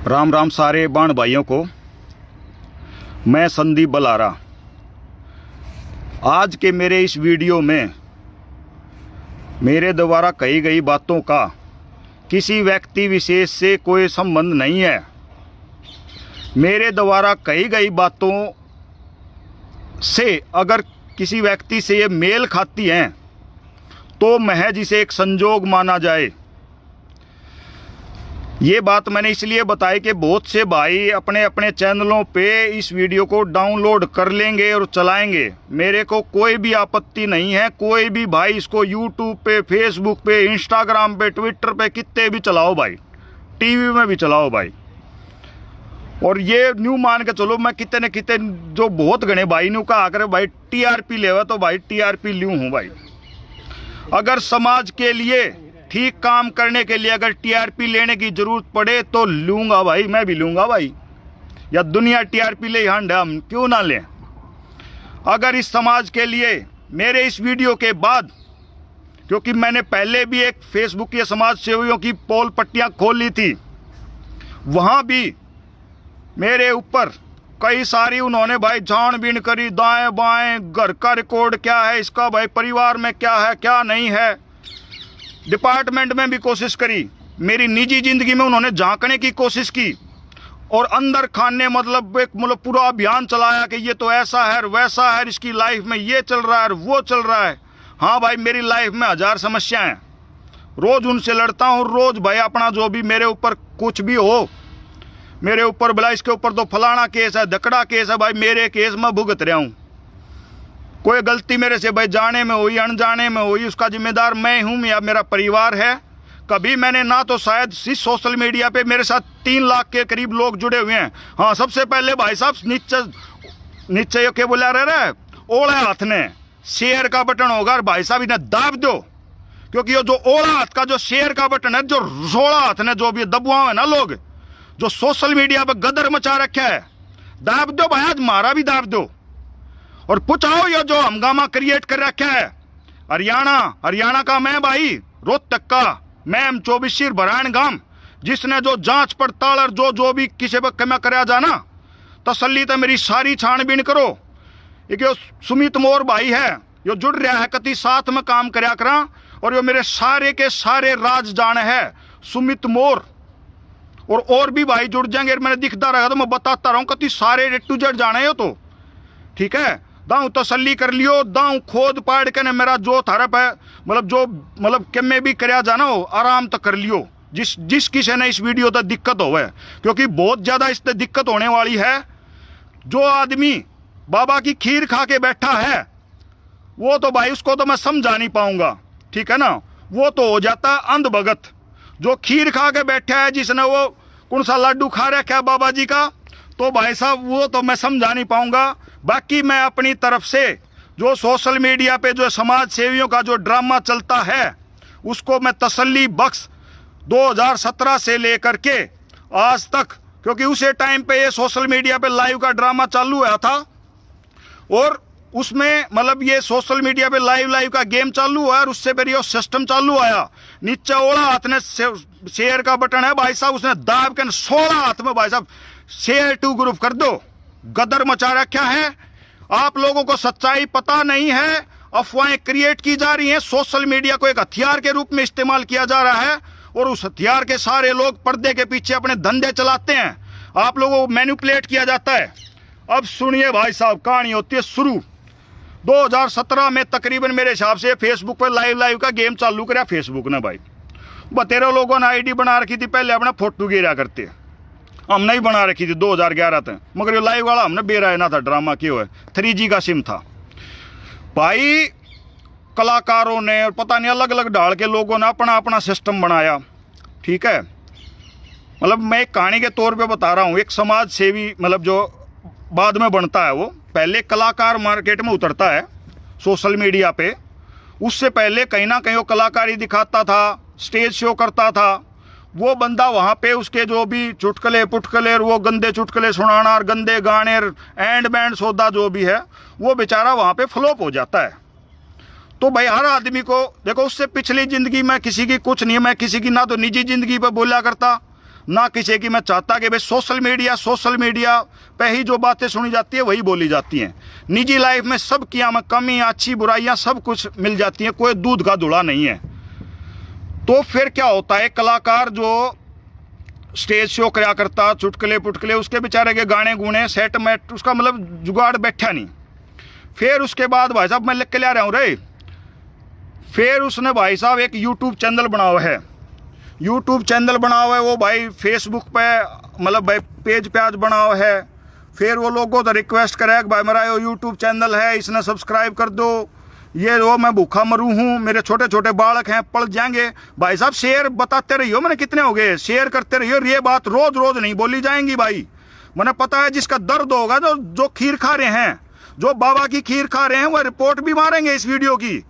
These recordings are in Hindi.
राम राम सारे बाण भाइयों को। मैं संदीप बलारा। आज के मेरे इस वीडियो में मेरे द्वारा कही गई बातों का किसी व्यक्ति विशेष से कोई संबंध नहीं है। मेरे द्वारा कही गई बातों से अगर किसी व्यक्ति से ये मेल खाती हैं तो महज इसे एक संजोग माना जाए। ये बात मैंने इसलिए बताई कि बहुत से भाई अपने अपने चैनलों पे इस वीडियो को डाउनलोड कर लेंगे और चलाएंगे। मेरे को कोई भी आपत्ति नहीं है। कोई भी भाई इसको यूट्यूब पे, फेसबुक पे, इंस्टाग्राम पे, ट्विटर पे कितने भी चलाओ भाई, टीवी में भी चलाओ भाई। और ये न्यू मान के चलो, मैं कितने न कितने जो बहुत घने भाई न्यू कहा करे भाई टीआरपी लेवा तो भाई टीआरपी ल्यूँ हूँ भाई। अगर समाज के लिए ठीक काम करने के लिए अगर टीआरपी लेने की जरूरत पड़े तो लूँगा भाई, मैं भी लूँगा भाई। या दुनिया टीआरपी ले हंड हम क्यों ना लें। अगर इस समाज के लिए मेरे इस वीडियो के बाद, क्योंकि मैंने पहले भी एक फेसबुक के समाज सेवियों की पोल पट्टियाँ खोल ली थी, वहाँ भी मेरे ऊपर कई सारी उन्होंने भाई छानबीन करी, दाएं बाएं, घर का रिकॉर्ड क्या है इसका, भाई परिवार में क्या है क्या नहीं है। डिपार्टमेंट में भी कोशिश करी, मेरी निजी जिंदगी में उन्होंने झांकने की कोशिश की और अंदर खाने मतलब पूरा अभियान चलाया कि ये तो ऐसा है वैसा है, इसकी लाइफ में ये चल रहा है वो चल रहा है। हाँ भाई, मेरी लाइफ में 1000 समस्याएं, रोज उनसे लड़ता हूँ। रोज भाई अपना जो भी मेरे ऊपर कुछ भी हो, मेरे ऊपर भला इसके ऊपर तो फलाना केस है, धकड़ा केस है, भाई मेरे केस में भुगत रहा हूँ। कोई गलती मेरे से भाई जाने में हुई अनजाने में हुई, उसका जिम्मेदार मैं हूँ या मेरा परिवार है। कभी मैंने ना तो शायद इस सोशल मीडिया पे मेरे साथ 3 लाख के करीब लोग जुड़े हुए हैं। हाँ, सबसे पहले भाई साहब नीचे क्या बोला रहे ओला हाथ ने शेयर का बटन होगा और भाई साहब इन्हें दाब दो, क्योंकि ये जो ओला हाथ का जो शेयर का बटन है, जो रोड़ा हाथ ने जो भी दबुआ है ना लोग, जो सोशल मीडिया पे गदर मचा रखा है, दाब दो भाई, आज मारा भी दाब दो। और पूछाओ ये जो हंगामा क्रिएट कर रखा है हरियाणा का मैं भाई, रोहतक का मैं, चौबीसिर भरायण गांव, जिसने जो जांच पड़ताल और जो भी किसी पर कमा कराया जाना, तसल्ली तो मेरी सारी छानबीन करो। एक सुमित मोर भाई है, यो जुड़ रहा है कति साथ में काम कराया करा, और यो मेरे सारे के सारे राज जाने है सुमित मोर। और भी भाई जुड़ जाएंगे, मैंने दिखता रहा तो मैं बताता रहा हूँ कति सारे टू जेड जाने हो तो ठीक है। दाऊं तसल्ली कर लियो, दाऊं खोद पाड़ के ने मेरा जो थारा पे मतलब के में भी कराया जाना हो आराम तक कर लियो। जिस किसी ने इस वीडियो तक दिक्कत हो, क्योंकि बहुत ज्यादा इससे दिक्कत होने वाली है। जो आदमी बाबा की खीर खा के बैठा है वो तो भाई उसको तो मैं समझा नहीं पाऊंगा, ठीक है ना। वो तो हो जाता अंध भगत। जो खीर खा के बैठा है, जिसने वो कौन सा लड्डू खा रखा है बाबा जी का, तो भाई साहब वो तो मैं समझा नहीं पाऊंगा। बाकी मैं अपनी तरफ से जो सोशल मीडिया पे जो समाज सेवियों का जो ड्रामा चलता है उसको मैं तसल्ली बख्श 2017 से लेकर के आज तक, क्योंकि उसे टाइम पे ये सोशल मीडिया पे लाइव का ड्रामा चालू हुआ था और उसमें मतलब ये सोशल मीडिया पे लाइव का गेम चालू हुआ और उससे पहले सिस्टम चालू आया। नीचे ओला हाथ ने शेयर का बटन है भाई साहब, उसने दाब के 16 हाथ में भाई साहब शेयर टू ग्रुप कर दो। गदर मचा रखा है। आप लोगों को सच्चाई पता नहीं है, अफवाहें क्रिएट की जा रही हैं। सोशल मीडिया को एक हथियार के रूप में इस्तेमाल किया जा रहा है और उस हथियार के सारे लोग पर्दे के पीछे अपने धंधे चलाते हैं। आप लोगों को मैनिपुलेट किया जाता है। अब सुनिए भाई साहब, कहानी होती है शुरू। 2017 में तकरीबन मेरे हिसाब से फेसबुक पर लाइव का गेम चालू करा फेसबुक ने भाई। 13 लोगों ने आईडी बना रखी थी, पहले अपना फोटो गिरा करते, हम नहीं बना रखी थी 2011 तक, मगर ये लाइव वाला हमने बेरा ना था, ड्रामा क्यों है, 3G का सिम था भाई। कलाकारों ने और पता नहीं अलग अलग ढाल के लोगों ने अपना अपना सिस्टम बनाया, ठीक है। मतलब मैं एक कहानी के तौर पे बता रहा हूँ। एक समाज सेवी मतलब जो बाद में बनता है, वो पहले कलाकार मार्केट में उतरता है सोशल मीडिया पे। उससे पहले कहीं ना कहीं वो कलाकारी दिखाता था, स्टेज शो करता था। वो बंदा वहाँ पे उसके जो भी चुटकले पुटकले और वो गंदे चुटकले सुनाना और गंदे गाने एंड बैंड सौदा जो भी है, वो बेचारा वहाँ पे फ्लॉप हो जाता है। तो भाई हर आदमी को देखो, उससे पिछली ज़िंदगी में किसी की कुछ नहीं है। मैं किसी की ना तो निजी ज़िंदगी पे बोला करता, ना किसी की मैं चाहता कि भाई सोशल मीडिया पे ही जो बातें सुनी जाती है वही बोली जाती हैं। निजी लाइफ में सब की हमें कमी, अच्छी बुराइयां सब कुछ मिल जाती हैं, कोई दूध का धुला नहीं है। तो फिर क्या होता है, कलाकार जो स्टेज शो कराया करता, चुटकुले पुटकुले, उसके बेचारे के गाने गुने सेट मेट, उसका मतलब जुगाड़ बैठा नहीं। फिर उसके बाद भाई साहब मैं लिख के ले रहा हूँ रे, फिर उसने भाई साहब एक यूट्यूब चैनल बना हुआ है, वो भाई फेसबुक पे मतलब भाई पेज पे आज बना हुआ है। फिर वो लोगों तो रिक्वेस्ट करे कि भाई मेरा ये यूट्यूब चैनल है, इसने सब्सक्राइब कर दो, ये वो मैं भूखा मरूँ हूँ, मेरे छोटे छोटे बालक हैं पढ़ जाएंगे। भाई साहब शेयर बताते रहियो, मैंने कितने हो गए, शेयर करते रहियो। ये बात रोज रोज नहीं बोली जाएंगी भाई, मैंने पता है जिसका दर्द होगा, जो खीर खा रहे हैं, जो बाबा की खीर खा रहे हैं, वो रिपोर्ट भी मारेंगे इस वीडियो की,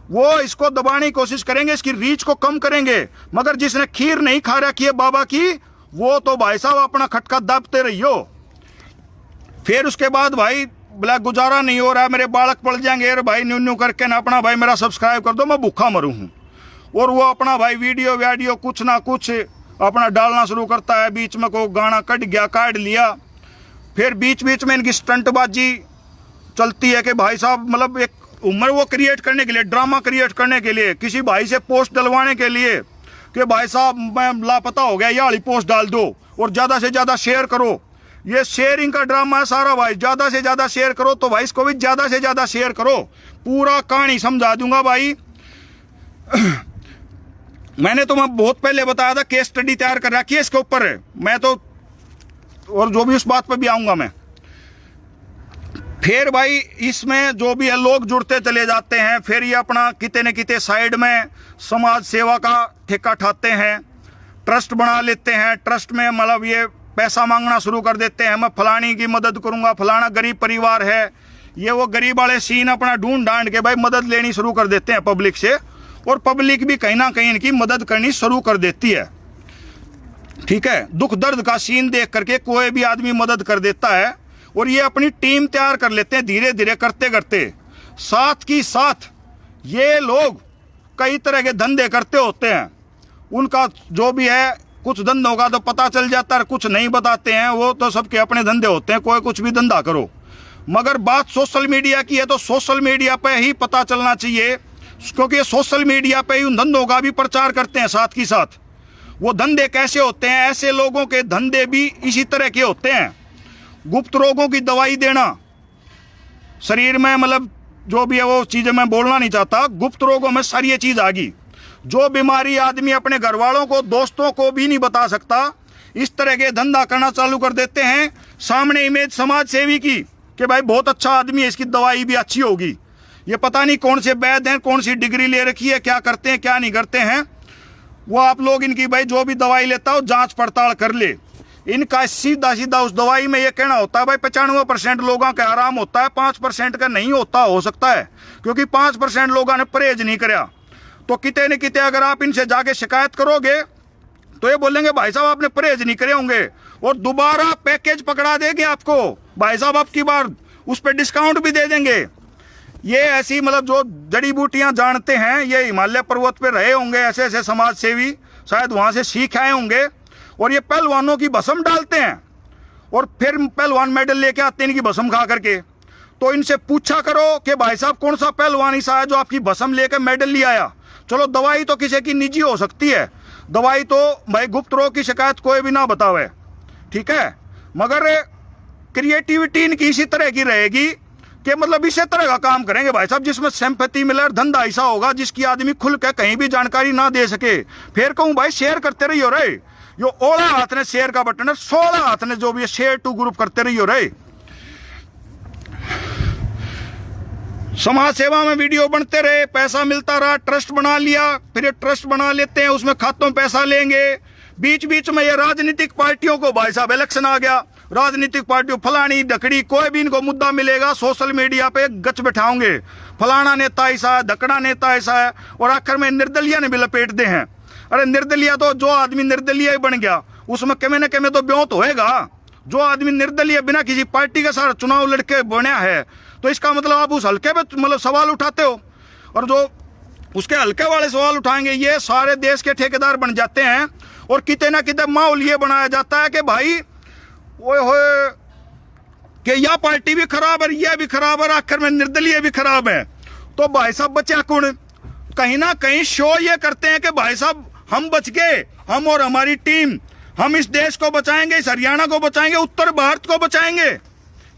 वो इसको दबाने की कोशिश करेंगे, इसकी रीच को कम करेंगे। मगर जिसने खीर नहीं खा रखी है बाबा की, वो तो भाई साहब अपना खटका दबते रहियो। फिर उसके बाद भाई बोला गुजारा नहीं हो रहा है, मेरे बालक पड़ जाएंगे, अरे भाई न्यू करके ना अपना भाई मेरा सब्सक्राइब कर दो, मैं भूखा मरूँ हूँ। और वो अपना भाई वीडियो कुछ ना कुछ अपना डालना शुरू करता है, बीच में कोई गाना कट गया, काट लिया। फिर बीच में इनकी स्टंटबाजी चलती है कि भाई साहब मतलब एक उम्र वो क्रिएट करने के लिए, ड्रामा क्रिएट करने के लिए, किसी भाई से पोस्ट डलवाने के लिए कि भाई साहब मैं लापता हो गया, ये वाली पोस्ट डाल दो और ज़्यादा से ज़्यादा शेयर करो। ये शेयरिंग का ड्रामा है सारा भाई, ज़्यादा से ज़्यादा शेयर करो, तो भाई इसको भी ज़्यादा से ज़्यादा शेयर करो, पूरा कहानी समझा दूंगा भाई। मैंने तो मैं बहुत पहले बताया था, केस स्टडी तैयार कर रखी है इसके ऊपर, मैं तो और जो भी उस बात पर भी आऊँगा मैं। फिर भाई इसमें जो भी है लोग जुड़ते चले जाते हैं, फिर ये अपना किते न किते साइड में समाज सेवा का ठेका ठाते हैं, ट्रस्ट बना लेते हैं, ट्रस्ट में मतलब ये पैसा मांगना शुरू कर देते हैं, मैं फलानी की मदद करूंगा, फलाना गरीब परिवार है, ये वो गरीब वाले सीन अपना ढूंढ ढांड के भाई मदद लेनी शुरू कर देते हैं पब्लिक से, और पब्लिक भी कहीं ना कहीं इनकी मदद करनी शुरू कर देती है। ठीक है, दुख दर्द का सीन देख करके कोई भी आदमी मदद कर देता है, और ये अपनी टीम तैयार कर लेते हैं धीरे धीरे करते करते। साथ की साथ ये लोग कई तरह के धंधे करते होते हैं, उनका जो भी है कुछ धंधों का तो पता चल जाता है, कुछ नहीं बताते हैं, वो तो सबके अपने धंधे होते हैं, कोई कुछ भी धंधा करो। मगर बात सोशल मीडिया की है तो सोशल मीडिया पे ही पता चलना चाहिए, क्योंकि सोशल मीडिया पे ही उन धंधों का भी प्रचार करते हैं साथ की साथ। वो धंधे कैसे होते हैं, ऐसे लोगों के धंधे भी इसी तरह के होते हैं। गुप्त रोगों की दवाई देना शरीर में, मतलब जो भी है वो चीज़ें मैं बोलना नहीं चाहता, गुप्त रोगों में सारी ये चीज़ आ गई। जो बीमारी आदमी अपने घर वालों को, दोस्तों को भी नहीं बता सकता, इस तरह के धंधा करना चालू कर देते हैं। सामने इमेज समाज सेवी की कि भाई बहुत अच्छा आदमी है, इसकी दवाई भी अच्छी होगी। ये पता नहीं कौन से वैद्य हैं, कौन सी डिग्री ले रखी है, क्या करते हैं क्या नहीं करते हैं, वो आप लोग इनकी भाई जो भी दवाई लेता हो जांच पड़ताल कर ले। इनका सीधा सीधा उस दवाई में ये कहना होता है भाई 95% लोगों का आराम होता है, 5% का नहीं होता, हो सकता है क्योंकि 5% लोगों ने परहेज नहीं कराया। तो किते न किते अगर आप इनसे जाके शिकायत करोगे तो ये बोलेंगे भाई साहब आपने परहेज नहीं करे होंगे, और दोबारा पैकेज पकड़ा देंगे आपको, भाई साहब आपकी बार उस पर डिस्काउंट भी दे देंगे। ये ऐसी मतलब जो जड़ी बूटियां जानते हैं, ये हिमालय पर्वत पे रहे होंगे ऐसे ऐसे समाज सेवी, शायद वहां से सीख आए होंगे, और ये पहलवानों की भस्म डालते हैं और फिर पहलवान मेडल लेके आते हैं इनकी भस्म खा करके। तो इनसे पूछा करो कि भाई साहब कौन सा पहलवान ऐसा है जो आपकी भस्म लेकर मेडल ले आया। चलो दवाई तो किसी की निजी हो सकती है, दवाई तो भाई गुप्त रोग की शिकायत कोई भी ना बतावे, ठीक है, मगर क्रिएटिविटी इनकी इसी तरह की रहेगी कि मतलब इसी तरह का काम करेंगे भाई साहब जिसमें सिंपैथी मिले। धंधा ऐसा होगा जिसकी आदमी खुल के कहीं भी जानकारी ना दे सके। फिर कहूँ भाई शेयर करते रहियो रे, यो 16 हाथ ने शेयर का बटन है, 16 हाथ ने जो भी शेयर टू ग्रुप करते रहियो रे। समाज सेवा में वीडियो बनते रहे, पैसा मिलता रहा, ट्रस्ट बना लिया, फिर ये ट्रस्ट बना लेते हैं, उसमें खातों पैसा लेंगे। बीच बीच में ये राजनीतिक पार्टियों को भाई साहब इलेक्शन आ गया, राजनीतिक पार्टियों फलानी ढकड़ी कोई भी इनको मुद्दा मिलेगा सोशल मीडिया पे गच बैठाओगे, फलाना नेता ऐसा है, धकड़ा नेता ऐसा है, और आखिर में निर्दलिया ने भी लपेट दे हैं। अरे निर्दलिया तो जो आदमी निर्दलिया ही बन गया उसमें कमे न कमे तो ब्योत होएगा। जो आदमी निर्दलीय बिना किसी पार्टी के साथ चुनाव लड़के बना है तो इसका मतलब आप उस हल्के पे मतलब सवाल उठाते हो, और जो उसके हल्के वाले सवाल उठाएंगे ये सारे देश के ठेकेदार बन जाते हैं। और किते ना किते माहौल ये बनाया जाता है कि भाई ओए होए कि यह पार्टी भी खराब है, यह भी खराब है, आखिर में निर्दलीय भी खराब है। तो भाई साहब बचा कौन? कहीं ना कहीं शो ये करते हैं कि भाई साहब हम बच गए, हम और हमारी टीम, हम इस देश को बचाएंगे, इस हरियाणा को बचाएंगे, उत्तर भारत को बचाएंगे,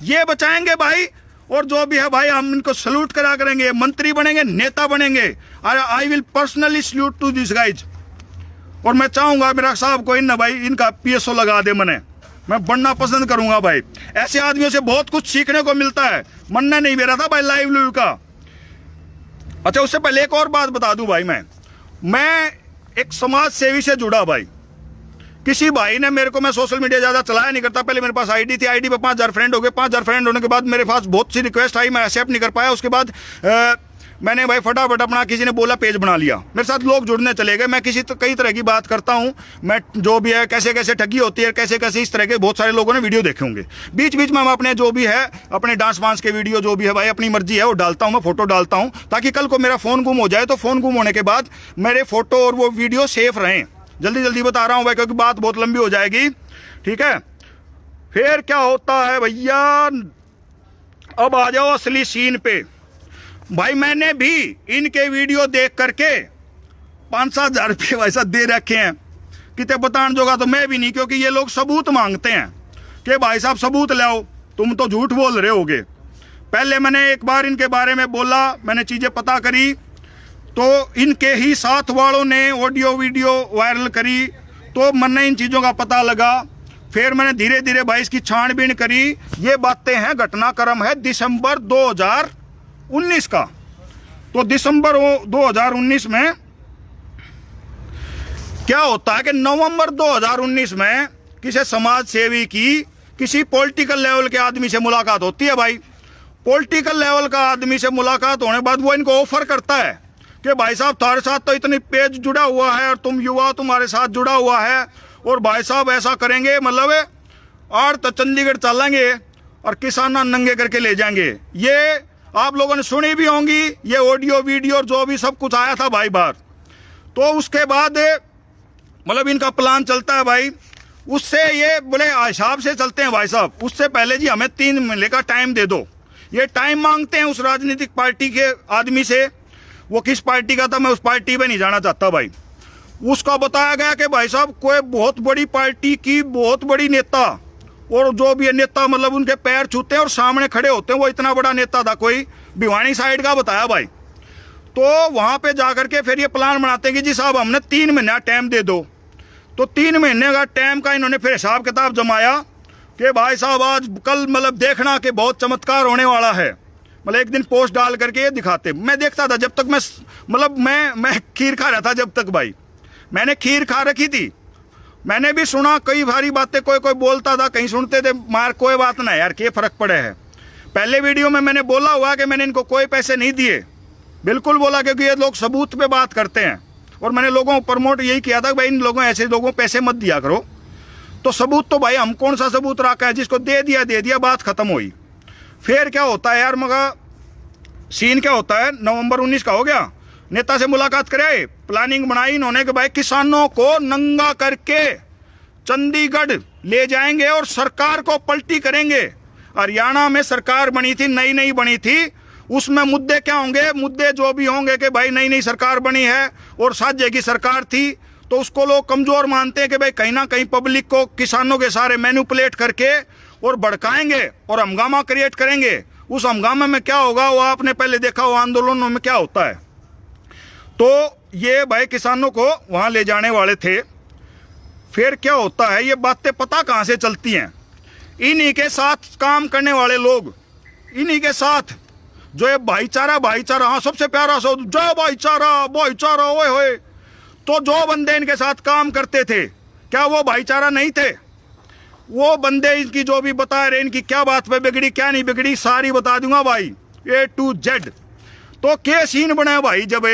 ये बचाएंगे भाई। और जो भी है भाई हम इनको सल्यूट करा करेंगे, मंत्री बनेंगे, नेता बनेंगे। I will personally salute to this guys. और मैं चाहूंगा मेरा साहब को इन भाई इनका PSO लगा दे, मैं बनना पसंद करूंगा भाई। ऐसे आदमियों से बहुत कुछ सीखने को मिलता है। मनने नहीं मेरा था भाई लाइव का। अच्छा, उससे पहले एक और बात बता दूं भाई, मैं एक समाज सेवी से जुड़ा भाई। किसी भाई ने मेरे को, मैं सोशल मीडिया ज्यादा चलाया नहीं करता, पहले मेरे पास आईडी थी, आईडी पे 5000 फ्रेंड हो गए। 5000 फ्रेंड होने के बाद मेरे पास बहुत सी रिक्वेस्ट आई, मैं एक्सेप्ट नहीं कर पाया। उसके बाद मैंने भाई फटाफट अपना, किसी ने बोला पेज बना लिया, मेरे साथ लोग जुड़ने चले गए। मैं कई तरह की बात करता हूं, मैं जो भी है कैसे कैसे ठगी होती है, कैसे कैसे इस तरह के बहुत सारे लोगों ने वीडियो देखे होंगे। बीच बीच में मैं अपने जो भी है अपने डांस वांस के वीडियो जो भी है भाई अपनी मर्जी है वो डालता हूं, मैं फोटो डालता हूं, ताकि कल को मेरा फोन गुम हो जाए तो फोन गुम होने के बाद मेरे फोटो और वो वीडियो सेफ रहें। जल्दी जल्दी बता रहा हूं भाई, क्योंकि बात बहुत लंबी हो जाएगी, ठीक है। फिर क्या होता है भैया, अब आ जाओ असली सीन पे। भाई मैंने भी इनके वीडियो देख करके 5-7 हजार रुपये वैसा दे रखे हैं, कितने बताने जोगा तो मैं भी नहीं, क्योंकि ये लोग सबूत मांगते हैं कि भाई साहब सबूत लाओ, तुम तो झूठ बोल रहे होगे। पहले मैंने एक बार इनके बारे में बोला, मैंने चीज़ें पता करी, तो इनके ही साथ वालों ने ऑडियो वीडियो वायरल करी, तो मैंने इन चीज़ों का पता लगा। फिर मैंने धीरे धीरे भाई इसकी छानबीन करी। ये बातें हैं, घटनाक्रम है दिसंबर 2019 का। तो दिसंबर 2019 में क्या होता है कि नवंबर 2019 में किसी समाज सेवी की किसी पॉलिटिकल लेवल के आदमी से मुलाकात होती है भाई। पॉलिटिकल लेवल का आदमी से मुलाकात होने के बाद वो इनको ऑफर करता है कि भाई साहब तुम्हारे साथ तो इतनी पेज जुड़ा हुआ है और तुम युवा तुम्हारे साथ जुड़ा हुआ है, और भाई साहब ऐसा करेंगे, मतलब और तो चंडीगढ़ चलेंगे और किसाना नंगे करके ले जाएंगे। ये आप लोगों ने सुनी भी होंगी, ये ऑडियो वीडियो जो भी सब कुछ आया था भाई बाहर। तो उसके बाद मतलब इनका प्लान चलता है भाई, उससे ये बोले हिसाब से चलते हैं भाई साहब, उससे पहले जी हमें 3 महीने का टाइम दे दो। ये टाइम मांगते हैं उस राजनीतिक पार्टी के आदमी से। वो किस पार्टी का था मैं उस पार्टी में नहीं जाना चाहता भाई। उसका बताया गया कि भाई साहब कोई बहुत बड़ी पार्टी की बहुत बड़ी नेता, और जो भी नेता मतलब उनके पैर छूते हैं और सामने खड़े होते हैं, वो इतना बड़ा नेता था, कोई भिवानी साइड का बताया भाई। तो वहाँ पे जाकर के फिर ये प्लान बनाते हैं कि जी साहब हमने 3 महीना टाइम दे दो। तो 3 महीने का टाइम का इन्होंने फिर हिसाब किताब जमाया कि भाई साहब आज कल मतलब देखना कि बहुत चमत्कार होने वाला है। मतलब एक दिन पोस्ट डाल करके ये दिखाते, मैं देखता था जब तक मैं मतलब मैं खीर खा रहा था जब तक भाई, मैंने खीर खा रखी थी। मैंने भी सुना कई भारी बातें, कोई बोलता था, कहीं सुनते थे, मार कोई बात ना यार, क्या फर्क पड़े है। पहले वीडियो में मैंने बोला हुआ कि मैंने इनको कोई पैसे नहीं दिए, बिल्कुल बोला, क्योंकि ये लोग सबूत पे बात करते हैं। और मैंने लोगों को प्रमोट यही किया था कि भाई इन लोगों ऐसे लोगों पैसे मत दिया करो। तो सबूत तो भाई हम कौन सा सबूत रखा है, जिसको दे दिया बात खत्म हुई। फिर क्या होता है यार, मगर सीन क्या होता है, नवंबर 19 का हो गया, नेता से मुलाकात करे, प्लानिंग बनाई इन्होंने कि भाई किसानों को नंगा करके चंडीगढ़ ले जाएंगे और सरकार को पलटी करेंगे। हरियाणा में सरकार बनी थी, नई बनी थी, उसमें मुद्दे क्या होंगे, मुद्दे जो भी होंगे कि भाई नई सरकार बनी है और साझे की सरकार थी, तो उसको लोग कमजोर मानते हैं कि भाई कहीं ना कहीं पब्लिक को किसानों के सारे मैनिपुलेट करके और भड़काएंगे और हंगामा क्रिएट करेंगे। उस हंगामे में क्या होगा वो आपने पहले देखा हो आंदोलनों में क्या होता है। तो ये भाई किसानों को वहां ले जाने वाले थे। फिर क्या होता है, ये बातें पता कहां से चलती हैं, इन्हीं के साथ काम करने वाले लोग, इन्हीं के साथ जो ये भाईचारा, हाँ सबसे प्यारा शब्द, जय भाईचारा ओए होए। तो जो बंदे इनके साथ काम करते थे, क्या वो भाईचारा नहीं थे? वो बंदे इनकी जो भी बता रहे, इनकी क्या बात पे बिगड़ी क्या नहीं बिगड़ी सारी बता दूंगा भाई, A to Z। तो क्या सीन बना भाई, जब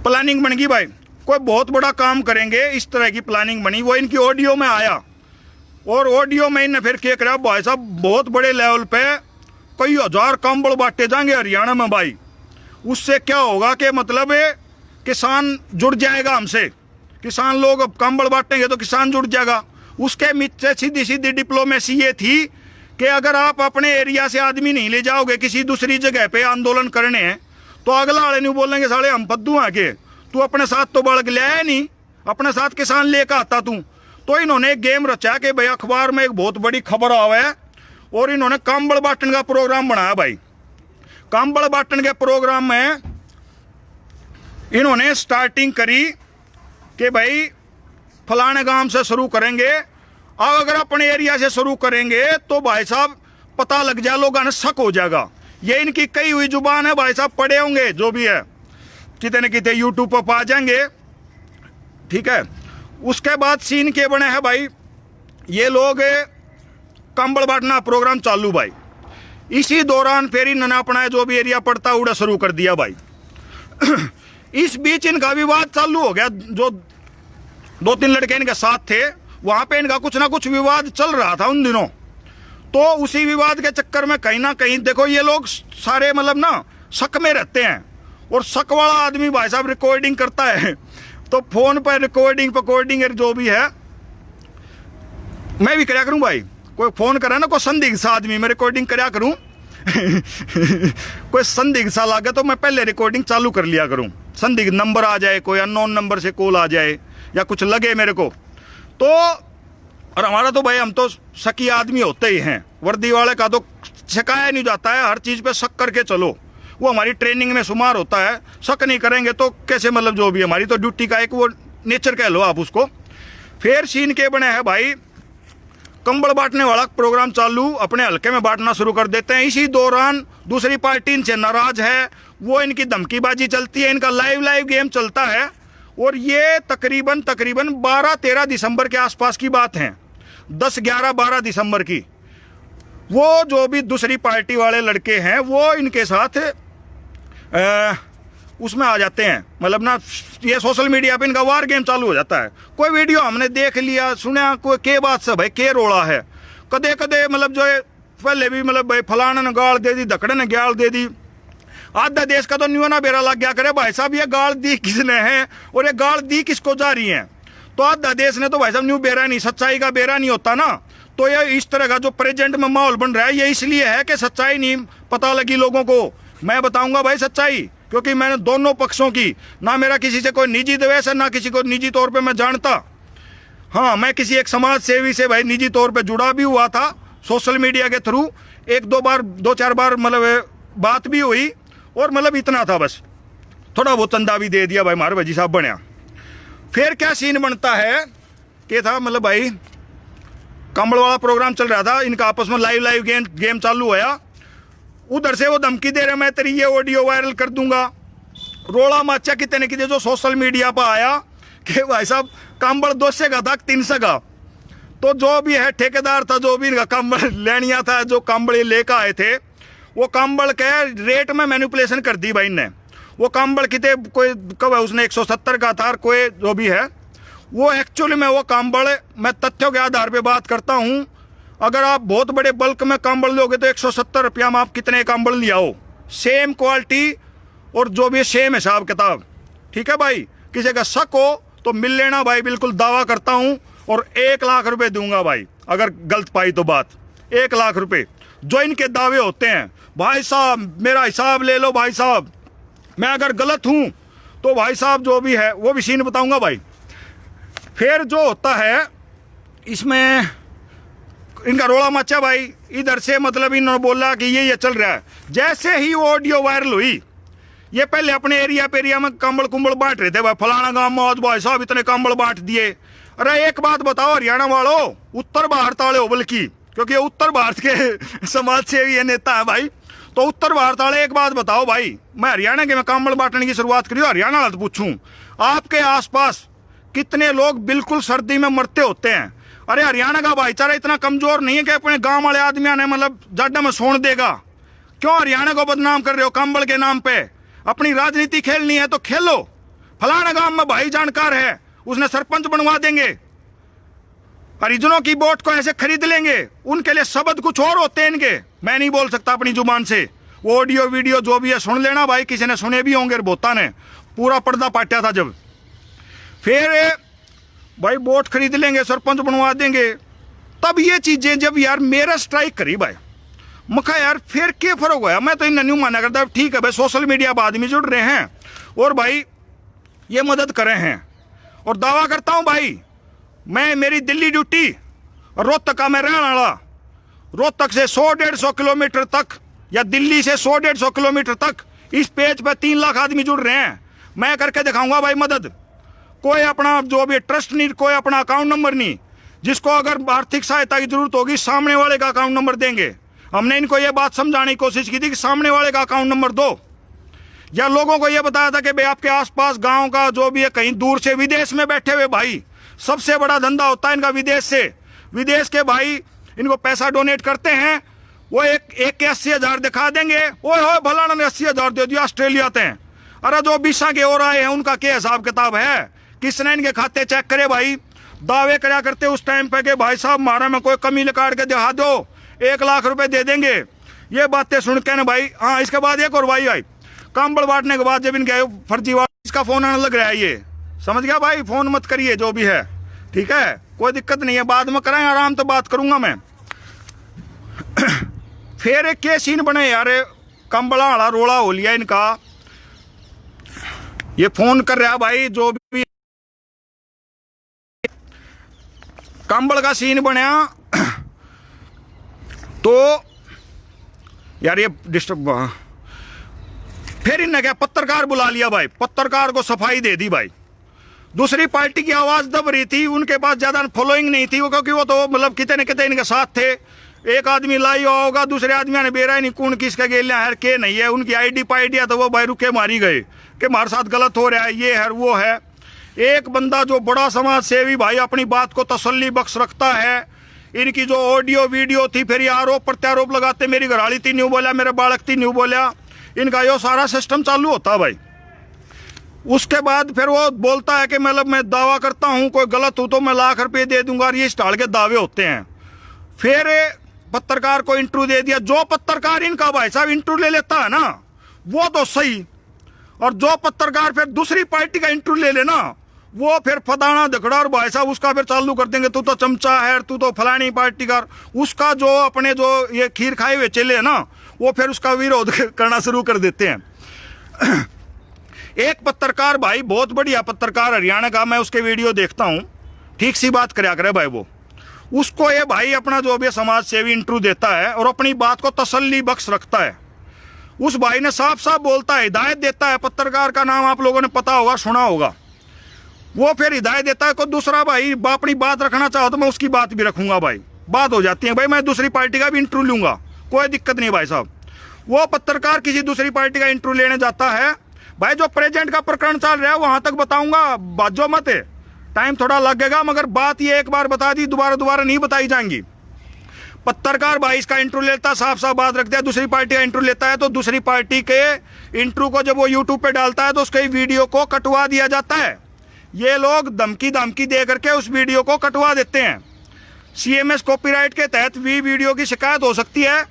प्लानिंग बन गई भाई, कोई बहुत बड़ा काम करेंगे, इस तरह की प्लानिंग बनी, वो इनकी ऑडियो में आया। और ऑडियो में इन्हें फिर क्या करा भाई साहब, बहुत बड़े लेवल पे कई हजार कंबल बांटे जाएंगे हरियाणा में भाई। उससे क्या होगा कि मतलब है किसान जुड़ जाएगा हमसे, किसान लोग अब कंबल बांटेंगे तो किसान जुड़ जाएगा। उसके नीचे सीधी सीधी डिप्लोमेसी ये थी कि अगर आप अपने एरिया से आदमी नहीं ले जाओगे किसी दूसरी जगह पे आंदोलन करने हैं तो अगला वाले नहीं बोलेंगे साले हम फद्दू हैं के, तू अपने साथ तो बड़क ले आया नहीं, अपने साथ किसान लेकर आता तू। तो इन्होंने एक गेम रचा कि भाई अखबार में एक बहुत बड़ी खबर आवे और इन्होंने कंबल बांटने का प्रोग्राम बनाया। भाई कंबल बांटने के प्रोग्राम में इन्होंने स्टार्टिंग करी कि भाई फलाने गांव से शुरू करेंगे, अब अगर अपने एरिया से शुरू करेंगे तो भाई साहब पता लग जाए, लोगों ने शक हो जाएगा। ये इनकी कई हुई जुबान है भाई साहब, पढ़े होंगे जो भी है, कितने न कितने यूट्यूब पर पा जाएंगे, ठीक है। उसके बाद सीन के बने हैं भाई, ये लोग कंबल बांटना प्रोग्राम चालू भाई। इसी दौरान फिर इन्होंने अपना जो भी एरिया पड़ता उड़ा शुरू कर दिया भाई। इस बीच इनका विवाद चालू हो गया, जो 2-3 लड़के इनके साथ थे वहां पे इनका कुछ ना कुछ विवाद चल रहा था उन दिनों। तो उसी विवाद के चक्कर में कहीं ना कहीं देखो ये लोग सारे मतलब ना शक में रहते हैं, और शक वाला आदमी भाई साहब रिकॉर्डिंग करता है, तो फोन पर रिकॉर्डिंग जो भी है मैं भी कराया करूं भाई। कोई फोन करे ना कोई संदिग्ध सा आदमी, मैं रिकॉर्डिंग कराया करूं। कोई संदिग्ध सा लगे तो मैं पहले रिकॉर्डिंग चालू कर लिया करूं, संदिग्ध नंबर आ जाए, कोई अननोन नंबर से कॉल आ जाए या कुछ लगे मेरे को तो। और हमारा तो भाई हम तो शकी आदमी होते ही हैं, वर्दी वाले का तो शकाया नहीं जाता है, हर चीज़ पे शक करके चलो, वो हमारी ट्रेनिंग में शुमार होता है। शक नहीं करेंगे तो कैसे, मतलब जो भी हमारी तो ड्यूटी का एक वो नेचर कह लो आप उसको। फिर सीन के बने हैं भाई, कंबल बांटने वाला प्रोग्राम चालू, अपने हल्के में बांटना शुरू कर देते हैं। इसी दौरान दूसरी पार्टी इनसे नाराज है, वो इनकी धमकीबाजी चलती है, इनका लाइव गेम चलता है। और ये तकरीबन 12-13 दिसंबर के आसपास की बात है, 10-11-12 दिसंबर की। वो जो भी दूसरी पार्टी वाले लड़के हैं वो इनके साथ उसमें आ जाते हैं, मतलब ना ये सोशल मीडिया पे इनका वार गेम चालू हो जाता है। कोई वीडियो हमने देख लिया, सुना, कोई के बात से भाई के रोड़ा है, कदे कदे मतलब जो है पहले भी मतलब भाई फलाना ने गाल दे दी, धकड़े ने गाल दे दी, आधा देश का तो न्यूना बेरा लग गया करे भाई साहब ये गाल दी किसने है और ये गाल दी किसको जा रही है। तो आधा देश ने तो भाई साहब न्यू बेरा नहीं, सच्चाई का बेरा नहीं होता ना। तो ये इस तरह का जो प्रेजेंट में माहौल बन रहा है ये इसलिए है कि सच्चाई नहीं पता लगी लोगों को। मैं बताऊंगा भाई सच्चाई, क्योंकि मैंने दोनों पक्षों की, ना मेरा किसी से कोई निजी द्वेष है, ना किसी को निजी तौर पे मैं जानता। हाँ, मैं किसी एक समाज सेवी से भाई निजी तौर पे जुड़ा भी हुआ था सोशल मीडिया के थ्रू, 1-2-4 बार मतलब बात भी हुई, और मतलब इतना था बस, थोड़ा बहुत चंदा भी दे दिया भाई हमारे भाजी साहब बनया। फिर क्या सीन बनता है कि था मतलब भाई कंबल वाला प्रोग्राम चल रहा था, इनका आपस में लाइव गेम चालू होया। उधर से वो धमकी दे रहे मैं तेरी ये ऑडियो वायरल कर दूंगा, रोड़ा माचा कितने कितने जो सोशल मीडिया पर आया कि भाई साहब कंबल 200 का था 300 का। तो जो भी है ठेकेदार था, जो भी इनका कंबल लेनिया था, जो कंबल लेकर आए थे, वो कंबल के रेट में मैनिपुलेशन कर दी भाई ने। वो कंबल कितने कोई कब है उसने 170 का था, कोई जो भी है वो एक्चुअली में वो कंबल, मैं तथ्यों के आधार पे बात करता हूँ, अगर आप बहुत बड़े बल्क में कंबल लोगे तो 170 रुपया में आप कितने कंबल ले आओ, सेम क्वालिटी और जो भी सेम हिसाब किताब, ठीक है भाई। किसी का शक हो तो मिल लेना भाई, बिल्कुल दावा करता हूँ, और 1 लाख रुपए दूंगा भाई अगर गलत पाई तो बात। 1 लाख रुपए जो इनके दावे होते हैं, भाई साहब मेरा हिसाब ले लो भाई साहब, मैं अगर गलत हूं तो भाई साहब जो भी है वो भी सीन बताऊंगा भाई। फिर जो होता है इसमें इनका रोड़ा मचा भाई, इधर से मतलब इन्होंने बोला कि ये चल रहा है। जैसे ही वो ऑडियो वायरल हुई, ये पहले अपने एरिया में कंबल कुंबल बांट रहे थे भाई, फलाना गांव में आज भाई साहब इतने कंबल बांट दिए। अरे एक बात बताओ हरियाणा वालों, उत्तर भारत वाले हो बल्कि, क्योंकि उत्तर भारत के समाज सेवी ये नेता है भाई, तो उत्तर भारत वाले एक बात बताओ भाई, मैं हरियाणा के में कंबल बांटने की शुरुआत करी, हरियाणा वाला तो पूछूं आपके आसपास कितने लोग बिल्कुल सर्दी में मरते होते हैं। अरे हरियाणा का भाईचारा इतना कमजोर नहीं है कि अपने गांव वाले आदमी ने मतलब जाडा में सोन देगा। क्यों हरियाणा को बदनाम कर रहे हो कंबल के नाम पे? अपनी राजनीति खेलनी है तो खेलो। फलाना गांव में भाई जानकार है, उसने सरपंच बनवा देंगे, हरिजनों की वोट को ऐसे खरीद लेंगे, उनके लिए शब्द कुछ और होते हैं इनके, मैं नहीं बोल सकता अपनी जुबान से। वो ऑडियो वीडियो जो भी है सुन लेना भाई, किसी ने सुने भी होंगे बोता ने। पूरा पर्दा पाटा था जब। फिर भाई वोट खरीद लेंगे, सरपंच बनवा देंगे, तब ये चीजें जब यार मेरा स्ट्राइक करी भाई, मखा यार फिर क्या फर्क होया। मैं तो इन नहीं माना करता, ठीक है भाई सोशल मीडिया पर आदमी जुड़ रहे हैं और भाई ये मदद कर रहे हैं, और दावा करता हूं भाई मैं, मेरी दिल्ली ड्यूटी, रोहतक का मैं रहने वाला, रोहतक से 100-150 किलोमीटर तक या दिल्ली से 100-150 किलोमीटर तक इस पेज पर 3 लाख आदमी जुड़ रहे हैं। मैं करके दिखाऊंगा भाई मदद। कोई अपना जो भी ट्रस्ट नहीं, कोई अपना अकाउंट नंबर नहीं, जिसको अगर आर्थिक सहायता की जरूरत होगी सामने वाले का अकाउंट नंबर देंगे। हमने इनको ये बात समझाने की कोशिश की थी कि सामने वाले का अकाउंट नंबर दो, या लोगों को ये बताया था कि भाई आपके आसपास गांव का जो भी है, कहीं दूर से विदेश में बैठे हुए भाई, सबसे बड़ा धंधा होता है इनका विदेश से, विदेश के भाई इनको पैसा डोनेट करते हैं, वो एक के 80,000 दिखा देंगे, ओए हो भला ने 80,000 दे दिया ऑस्ट्रेलिया ते। अरे जो 20 के और आए हैं उनका क्या हिसाब किताब है, किसने इनके खाते चेक करे भाई। दावे कराया करते उस टाइम पे कि भाई साहब हमारा में कोई कमी निकाल के दिखा दो, 1 लाख रुपए दे देंगे। ये बातें सुन के ना भाई, हाँ इसके बाद एक और भाई आई, कंबल बांटने के बाद जब इनके फर्जीवाड़ा, इसका फोन आने लग रहा है, ये समझ गया भाई, फोन मत करिए जो भी है, ठीक है कोई दिक्कत नहीं है, बाद में कराएं आराम तो बात करूंगा मैं। फिर एक के सीन बने यार, कंबला वाला रोड़ा हो लिया इनका, ये फोन कर रहा भाई जो भी कंबल का सीन बनया, तो यार ये डिस्टर्ब। फिर इनने क्या पत्रकार बुला लिया भाई, पत्रकार को सफाई दे दी भाई। दूसरी पार्टी की आवाज दब रही थी, उनके पास ज्यादा फॉलोइंग नहीं थी वो, क्योंकि वो तो मतलब कितने न कितने इनके साथ थे। एक आदमी लाई होगा, दूसरे आदमी ने बेरा नहीं कौन किसका गेलिया है के नहीं है, उनकी आईडी पाईडिया तो वो भाई रुके मारी गए कि हमारे साथ गलत हो रहा है, ये है वो है। एक बंदा जो बड़ा समाज सेवी भाई अपनी बात को तसल्ली बख्श रखता है, इनकी जो ऑडियो वीडियो थी, फिर ये आरोप प्रत्यारोप लगाते, मेरी घरवाली थी न्यू बोला, मेरे बालक थी न्यू बोला, इनका यो सारा सिस्टम चालू होता भाई। उसके बाद फिर वो बोलता है कि मतलब मैं दावा करता हूं कोई गलत हो तो मैं लाख रुपए दे दूंगा, ये स्टाल के दावे होते हैं। फिर पत्रकार को इंटरव्यू दे दिया, जो पत्रकार इनका भाई साहब इंटरव्यू ले लेता है ना वो तो सही, और जो पत्रकार फिर दूसरी पार्टी का इंटरव्यू ले लेना वो फिर फदाना दखड़ा, और भाई साहब उसका फिर चालू कर देंगे, तू तो चमचा है, तू तो फलानी पार्टी का। उसका जो अपने जो ये खीर खाए हुए चले है ना, वो फिर उसका विरोध करना शुरू कर देते हैं। एक पत्रकार भाई बहुत बढ़िया पत्रकार हरियाणा का, मैं उसके वीडियो देखता हूं, ठीक सी बात कराया करे भाई वो, उसको ये भाई अपना जो भी समाज सेवी इंटरव्यू देता है और अपनी बात को तसल्ली बख्श रखता है। उस भाई ने साफ साफ बोलता है, हिदायत देता है, पत्रकार का नाम आप लोगों ने पता होगा, सुना होगा, वो फिर हिदायत देता है। कोई दूसरा भाई अपनी बात रखना चाहो तो मैं उसकी बात भी रखूंगा भाई, बात हो जाती है भाई, मैं दूसरी पार्टी का भी इंटरव्यू लूंगा, कोई दिक्कत नहीं भाई साहब। वो पत्रकार किसी दूसरी पार्टी का इंटरव्यू लेने जाता है, भाई जो प्रेजेंट का प्रकरण चल रहा है वहां तक बताऊंगा, बाजो मत है, टाइम थोड़ा लगेगा, मगर बात ये एक बार बता दी, दोबारा नहीं बताई जाएंगी। पत्रकार भाई इसका इंटरव्यू लेता, साफ साफ बात रखता है, दूसरी पार्टी का इंटरव्यू लेता है, तो दूसरी पार्टी के इंटरव्यू को जब वो यूट्यूब पे डालता है तो उसके वीडियो को कटवा दिया जाता है। ये लोग धमकी दे करके उस वीडियो को कटवा देते हैं। CMS कॉपीराइट के तहत भी वीडियो की शिकायत हो सकती है,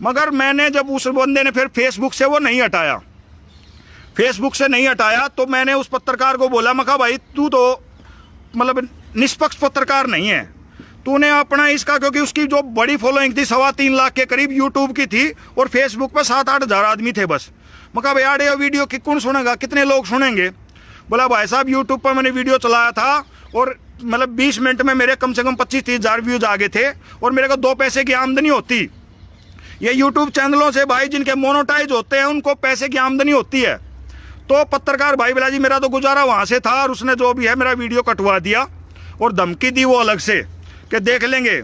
मगर मैंने जब उस बंदे ने फिर फेसबुक से वो नहीं हटाया, फेसबुक से नहीं हटाया, तो मैंने उस पत्रकार को बोला, मैं कहा भाई तू तो मतलब निष्पक्ष पत्रकार नहीं है, तूने अपना इसका, क्योंकि उसकी जो बड़ी फॉलोइंग थी 3.25 लाख के करीब यूट्यूब की थी, और फेसबुक पर 7-8 हज़ार आदमी थे बस। मैं कहा भाई आड़े वीडियो की कौन सुनेगा, कितने लोग सुनेंगे। बोला भाई साहब यूट्यूब पर मैंने वीडियो चलाया था और मतलब 20 मिनट में मेरे कम से कम 25-30 हज़ार व्यूज आ गए थे, और मेरे को 2 पैसे की आमदनी होती। ये यूट्यूब चैनलों से भाई जिनके मोनोटाइज होते हैं उनको पैसे की आमदनी होती है। तो पत्रकार भाई बोला जी मेरा तो गुजारा वहाँ से था, और उसने जो भी है मेरा वीडियो कटवा दिया और धमकी दी वो अलग से कि देख लेंगे,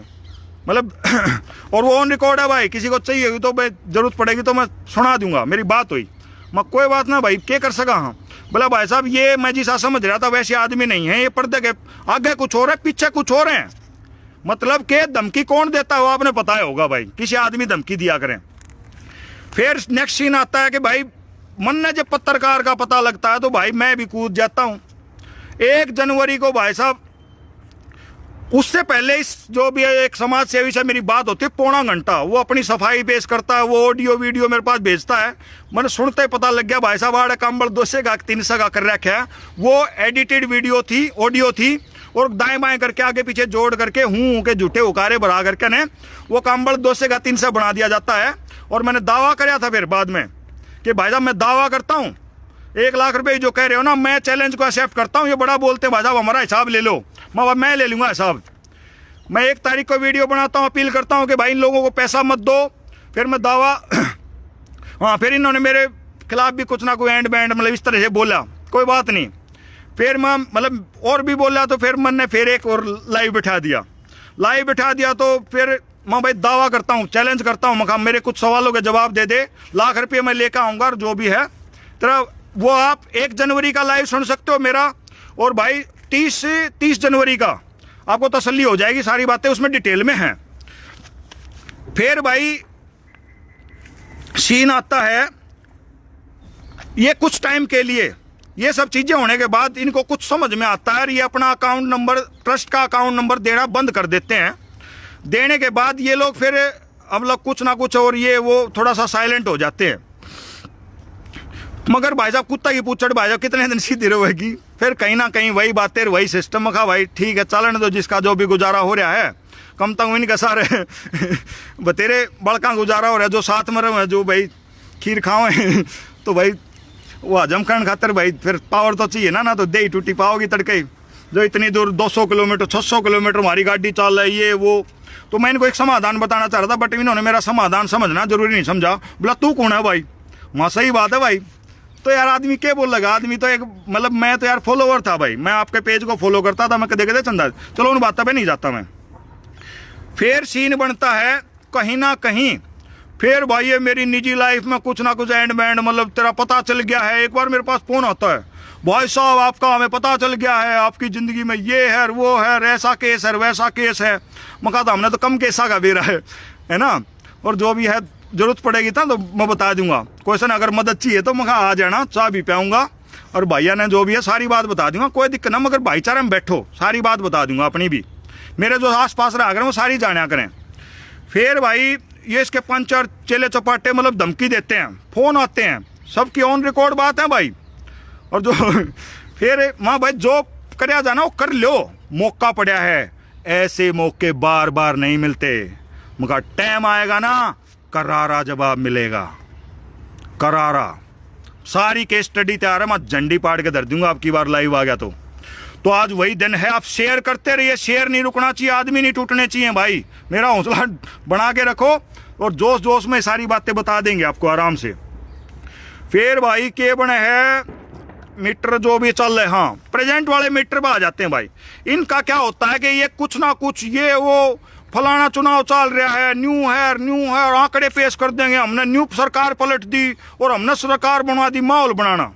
मतलब और वो ऑन रिकॉर्ड है भाई, किसी को चाहिए तो मैं जरूरत पड़ेगी तो मैं सुना दूंगा, मेरी बात हुई। मैं कोई बात ना भाई, क्या कर सका। हाँ बोला भाई साहब ये मैं जिसा समझ रहा था वैसे आदमी नहीं है, ये पर्दे के आगे कुछ और है पीछे कुछ और है। मतलब के धमकी कौन देता है वो आपने पता होगा भाई, किसी आदमी धमकी दिया करें। फिर नेक्स्ट सीन आता है कि भाई मन ने जब पत्रकार का पता लगता है तो भाई मैं भी कूद जाता हूं। 1 जनवरी को भाई साहब उससे पहले इस जो भी एक समाज सेवी से मेरी बात होती है, पौना घंटा वो अपनी सफाई पेश करता है, वो ऑडियो वीडियो मेरे पास भेजता है। मैंने सुनते ही पता लग गया भाई साहब आड़े कंबल 200 का 300 का कर रखा है। वो एडिटेड वीडियो थी, ऑडियो थी, और दाएं बाएं करके आगे पीछे जोड़ करके हूँ के झूठे उकारे भरा करके ने वो कंबल 200 का 300 बना दिया जाता है। और मैंने दावा कराया था फिर बाद में कि भाई साहब मैं दावा करता हूँ 1 लाख रुपए जो कह रहे हो ना, मैं चैलेंज को एक्सेप्ट करता हूँ। ये बड़ा बोलते हैं भाई साहब हमारा हिसाब ले लो, मैं ले लूँगा हिसाब। मैं 1 तारीख को वीडियो बनाता हूँ, अपील करता हूँ कि भाई इन लोगों को पैसा मत दो। फिर मैं दावा हाँ, फिर इन्होंने मेरे खिलाफ भी कुछ ना कोई एंड बैंड मतलब इस तरह से बोला, कोई बात नहीं। फिर मैं मतलब और भी बोला, तो फिर मैंने फिर एक और लाइव बिठा दिया। तो फिर मैं भाई दावा करता हूँ, चैलेंज करता हूँ, मैं मेरे कुछ सवालों के जवाब दे दे, 1 लाख रुपये मैं लेकर आऊँगा। और जो भी है तेरा वो आप 1 जनवरी का लाइव सुन सकते हो मेरा, और भाई 30 जनवरी का आपको तसल्ली हो जाएगी, सारी बातें उसमें डिटेल में हैं। फिर भाई सीन आता है, ये कुछ टाइम के लिए ये सब चीजें होने के बाद इनको कुछ समझ में आता है, ये अपना अकाउंट नंबर, ट्रस्ट का अकाउंट नंबर देना बंद कर देते हैं। देने के बाद ये लोग फिर अब लोग कुछ ना कुछ और ये वो थोड़ा सा साइलेंट हो जाते हैं। मगर भाई साहब कुत्ता की पूछड़ भाई साहब कितने दिन सीधी रहेगी। फिर कहीं ना कहीं वही बातें, वही सिस्टम का भाई ठीक है चलन दो, जिसका जो भी गुजारा हो रहा है कम तक इनका सारे बतेरे बड़का गुजारा हो रहा है। जो साथ में रहे जो भाई खीर खाओ तो भाई वो हजम करने खातर भाई फिर पावर तो चाहिए ना तो दे टूटी पाओगी तड़के। जो इतनी दूर 200 किलोमीटर 600 किलोमीटर हमारी गाड़ी चल रही है वो, तो मैं इनको एक समाधान बताना चाह रहा था, बट इन्होंने मेरा समाधान समझना जरूरी नहीं समझा। बोला तू कौन है भाई? वहाँ सही बात है भाई, तो यार आदमी क्या बोल लगा, आदमी तो एक मतलब मैं तो यार फॉलोवर था भाई, मैं आपके पेज को फॉलो करता था, मैं कदे चंदा, चलो उन बातों पे नहीं जाता मैं। फिर सीन बनता है कहीं ना कहीं, फिर भाई ये मेरी निजी लाइफ में कुछ ना कुछ एंड बैंड मतलब तेरा पता चल गया है। एक बार मेरे पास फोन आता है, भाई साहब आपका हमें पता चल गया है, आपकी ज़िंदगी में ये है वो है, ऐसा केस है वैसा केस है। मैं कहा था हमने तो कम केसा का बेरा है ना, और जो भी है जरूरत पड़ेगी था तो मैं बता दूंगा। क्वेश्चन अगर मदद चाहिए तो मैं आ जाना, चाय भी पाऊंगा, और भैया ने जो भी है सारी बात बता दूंगा, कोई दिक्कत ना। मगर भाईचारे में बैठो, सारी बात बता दूंगा अपनी भी, मेरे जो आस पास रहा करें वो सारी जाना करें। फिर भाई ये इसके 5-4 चेले चपाटे मतलब धमकी देते हैं, फ़ोन आते हैं, सबकी ऑन रिकॉर्ड बात है भाई। और जो फिर माँ भाई जो कर जाना वो कर लो, मौका पड़ा है, ऐसे मौके बार बार नहीं मिलते। मगर टाइम आएगा ना करारा जवाब मिलेगा, करारा। सारी केस स्टडी तैयार है, मैं झंडी पाड़ के धर दूंगा आपकी बार लाइव आ गया तो आज वही दिन है। आप शेयर करते रहिए, शेयर नहीं रुकना चाहिए, आदमी नहीं टूटने चाहिए भाई। मेरा हौसला बना के रखो और जोश जोश में सारी बातें बता देंगे आपको आराम से। फिर भाई के बने है मीटर जो भी चल रहे, हाँ प्रेजेंट वाले मीटर पर आ जाते हैं भाई। इनका क्या होता है कि ये कुछ ना कुछ ये वो फलाना चुनाव चल रहा है, न्यू है और आंकड़े पेश कर देंगे, हमने न्यू सरकार पलट दी और हमने सरकार बनवा दी, माहौल बनाना।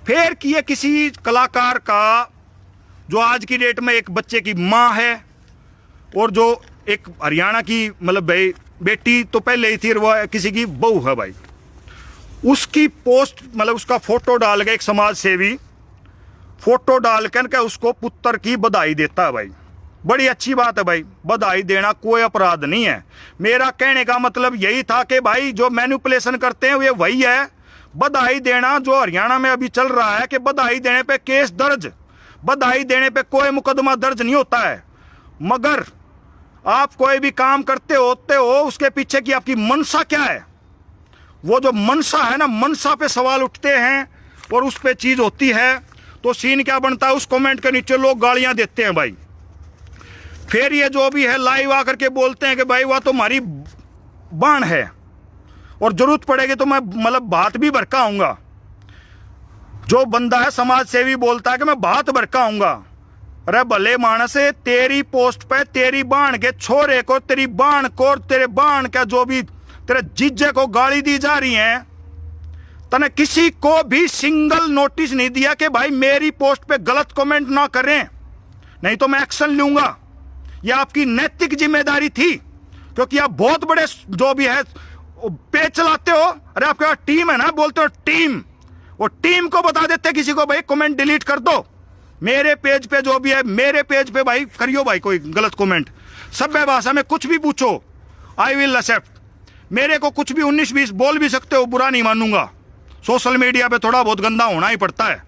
फिर कि ये किसी कलाकार का जो आज की डेट में एक बच्चे की माँ है और जो एक हरियाणा की मतलब भाई बेटी तो पहले ही थी, वो किसी की बहू है भाई, उसकी पोस्ट मतलब उसका फोटो डाल के एक समाज सेवी फोटो डाल कर उसको पुत्र की बधाई देता है भाई। बड़ी अच्छी बात है भाई, बधाई देना कोई अपराध नहीं है। मेरा कहने का मतलब यही था कि भाई जो मैनिपुलेशन करते हैं ये वही है, बधाई देना जो हरियाणा में अभी चल रहा है कि बधाई देने पे केस दर्ज, बधाई देने पे कोई मुकदमा दर्ज नहीं होता है। मगर आप कोई भी काम करते होते हो उसके पीछे की आपकी मनसा क्या है, वो जो मनसा है ना, मनसा पे सवाल उठते हैं और उस पे चीज होती है तो सीन क्या बनता है, उस कमेंट के नीचे लोग गालियां देते हैं भाई। फिर ये जो भी है लाइव आकर के बोलते हैं कि भाई वह तो हमारी बाण है और जरूरत पड़ेगी तो मैं मतलब बात भी भड़काऊंगा। जो बंदा है समाज सेवी बोलता है कि मैं बात भड़काऊंगा, अरे भले मानस है, तेरी पोस्ट पे तेरी बाण के छोरे को, तेरी बाण को और तेरे बाण का जो भी तेरे जीजे को गाली दी जा रही है, तने किसी को भी सिंगल नोटिस नहीं दिया कि भाई मेरी पोस्ट पे गलत कमेंट ना करें, नहीं तो मैं एक्शन लूंगा। यह आपकी नैतिक जिम्मेदारी थी, क्योंकि आप बहुत बड़े जो भी है पेज चलाते हो। अरे आपके पास टीम है ना, बोलते हो टीम, वो टीम को बता देते किसी को भाई कमेंट डिलीट कर दो, मेरे पेज पे जो भी है, मेरे पेज पे भाई करियो भाई कोई गलत कमेंट, सभ्य भाषा में कुछ भी पूछो, आई विल एक्सेप्ट। मेरे को कुछ भी 19-20 बोल भी सकते हो, बुरा नहीं मानूंगा। सोशल मीडिया पे थोड़ा बहुत गंदा होना ही पड़ता है,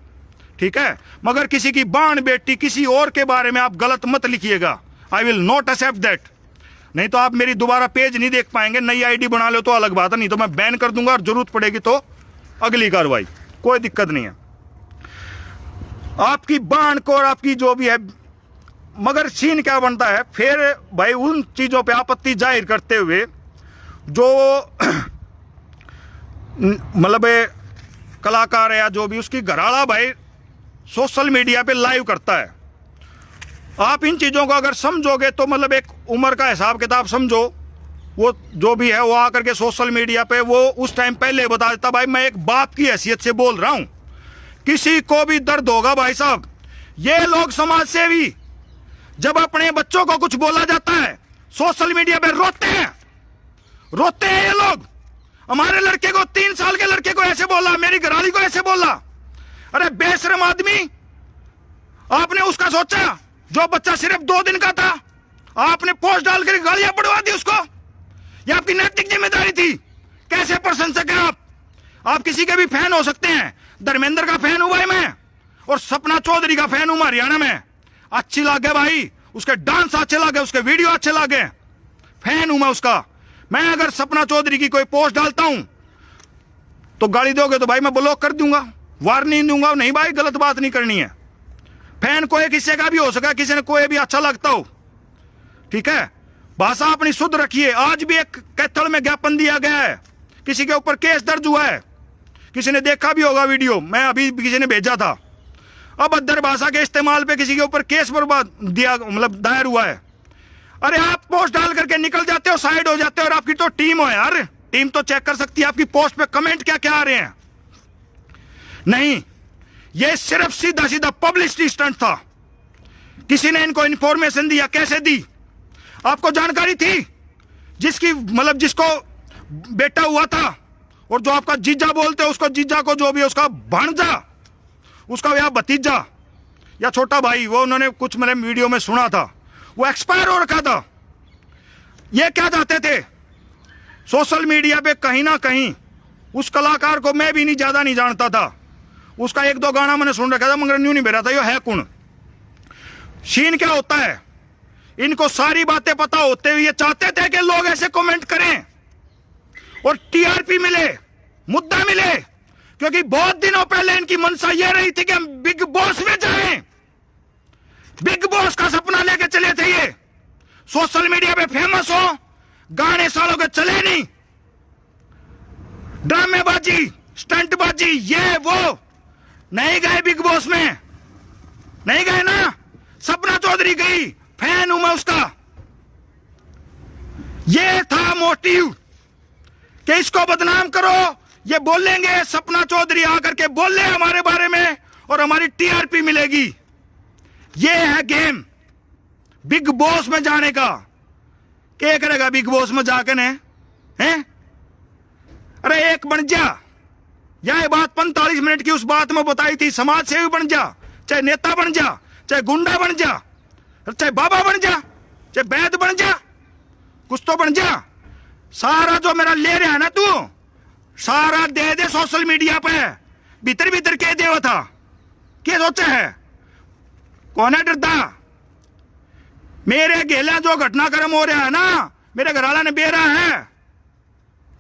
ठीक है, मगर किसी की बाण बेटी किसी और के बारे में आप गलत मत लिखिएगा। I will not accept that. नहीं तो आप मेरी दोबारा पेज नहीं देख पाएंगे। नई आईडी बना लो तो अलग बात है, नहीं तो मैं बैन कर दूंगा और जरूरत पड़ेगी तो अगली कार्रवाई, कोई दिक्कत नहीं है। आपकी बाण को और आपकी जो भी है, मगर सीन क्या बनता है फिर भाई, उन चीजों पे आपत्ति जाहिर करते हुए जो मतलब कलाकार है या जो भी, उसकी घराड़ा भाई सोशल मीडिया पे लाइव करता है। आप इन चीज़ों को अगर समझोगे तो मतलब एक उम्र का हिसाब किताब समझो। वो जो भी है वो आकर के सोशल मीडिया पे वो उस टाइम पहले बता देता, भाई मैं एक बाप की हैसियत से बोल रहा हूं, किसी को भी दर्द होगा भाई साहब। ये लोग समाज सेवी जब अपने बच्चों को कुछ बोला जाता है सोशल मीडिया पे रोते हैं, रोते हैं ये लोग। हमारे लड़के को, 3 साल के लड़के को ऐसे बोला, मेरी घरवाली को ऐसे बोला। अरे बेशरम आदमी, आपने उसका सोचा जो बच्चा सिर्फ 2 दिन का था, आपने पोस्ट डालकर गालियां पड़वा दी उसको। यह आपकी नैतिक जिम्मेदारी थी। कैसे प्रशंसक हैं आप किसी के भी फैन हो सकते हैं। धर्मेंद्र का फैन हूं भाई मैं, और सपना चौधरी का फैन हूं हरियाणा में। अच्छी लगे भाई, उसके डांस अच्छे लगे, उसके वीडियो अच्छे लगे, फैन हूं मैं उसका। मैं अगर सपना चौधरी की कोई पोस्ट डालता हूं तो गाली दोगे तो भाई मैं ब्लॉक कर दूंगा, वार्निंग दूंगा। नहीं भाई, गलत बात नहीं करनी है। फैन कोई किसी का भी हो सका, किसी ने कोई भी अच्छा लगता हो, ठीक है। भाषा अपनी शुद्ध रखिए। आज भी एक कैथल में ज्ञापन दिया गया है, किसी के ऊपर केस दर्ज हुआ है, किसी ने देखा भी होगा वीडियो, मैं अभी किसी ने भेजा था। अभद्र भाषा के इस्तेमाल पे किसी के ऊपर केस बर्बाद दिया, मतलब दायर हुआ है। अरे आप पोस्ट डाल करके निकल जाते हो, साइड हो जाते हो, और आपकी तो टीम हो यार, टीम तो चेक कर सकती है आपकी पोस्ट पे कमेंट क्या क्या आ रहे हैं। नहीं, ये सिर्फ सीधा सीधा पब्लिसिटी स्टंट था। किसी ने इनको इंफॉर्मेशन दिया, कैसे दी, आपको जानकारी थी? जिसकी मतलब जिसको बेटा हुआ था और जो आपका जीजा बोलते हो, उसको जीजा को जो भी उसका भांजा, उसका या भतीजा या छोटा भाई, वो उन्होंने कुछ मैंने वीडियो में सुना था, वो एक्सपायर हो रखा था। ये क्या चाहते थे? सोशल मीडिया पे कहीं ना कहीं उस कलाकार को मैं भी ज्यादा नहीं जानता था, उसका 1-2 गाना मैंने सुन रखा था, मगर न्यू नहीं बेरा था ये है कौन। सीन क्या होता है, इनको सारी बातें पता होते हुए ये चाहते थे कि लोग ऐसे कमेंट करें और टीआरपी मिले, मुद्दा मिले, क्योंकि बहुत दिनों पहले इनकी मंशा ये रही थी कि हम बिग बॉस में जाएं। बिग बॉस का सपना लेके चले थे ये, सोशल मीडिया पे फेमस हो, गाने सालों के चले नहीं, ड्रामेबाजी, स्टंटबाजी, ये वो, नहीं गए बिग बॉस में, नहीं गए ना। सपना चौधरी गई, फैन हूं मैं उसका। ये था मोटिव कि इसको बदनाम करो, ये बोलेंगे, सपना चौधरी आकर के बोले हमारे बारे में और हमारी टीआरपी मिलेगी। ये है गेम बिग बॉस में जाने का। क्या करेगा बिग बॉस में जाके ने, हैं? अरे एक बन जा, यह बात 45 मिनट की उस बात में बताई थी, समाज सेवी बन जा, चाहे नेता बन जा, चाहे गुंडा बन जा, चाहे बाबा बन जा, चाहे वैद बन जा, कुछ तो बन जा। सारा जो मेरा ले रहा है ना तू, सारा दे दे सोशल मीडिया पे। भीतर भीतर कह दे था, क्या सोचा है, कौन है डरता? मेरे गेला जो घटनाक्रम हो रहा है ना, मेरे घरवाला ने बेरा है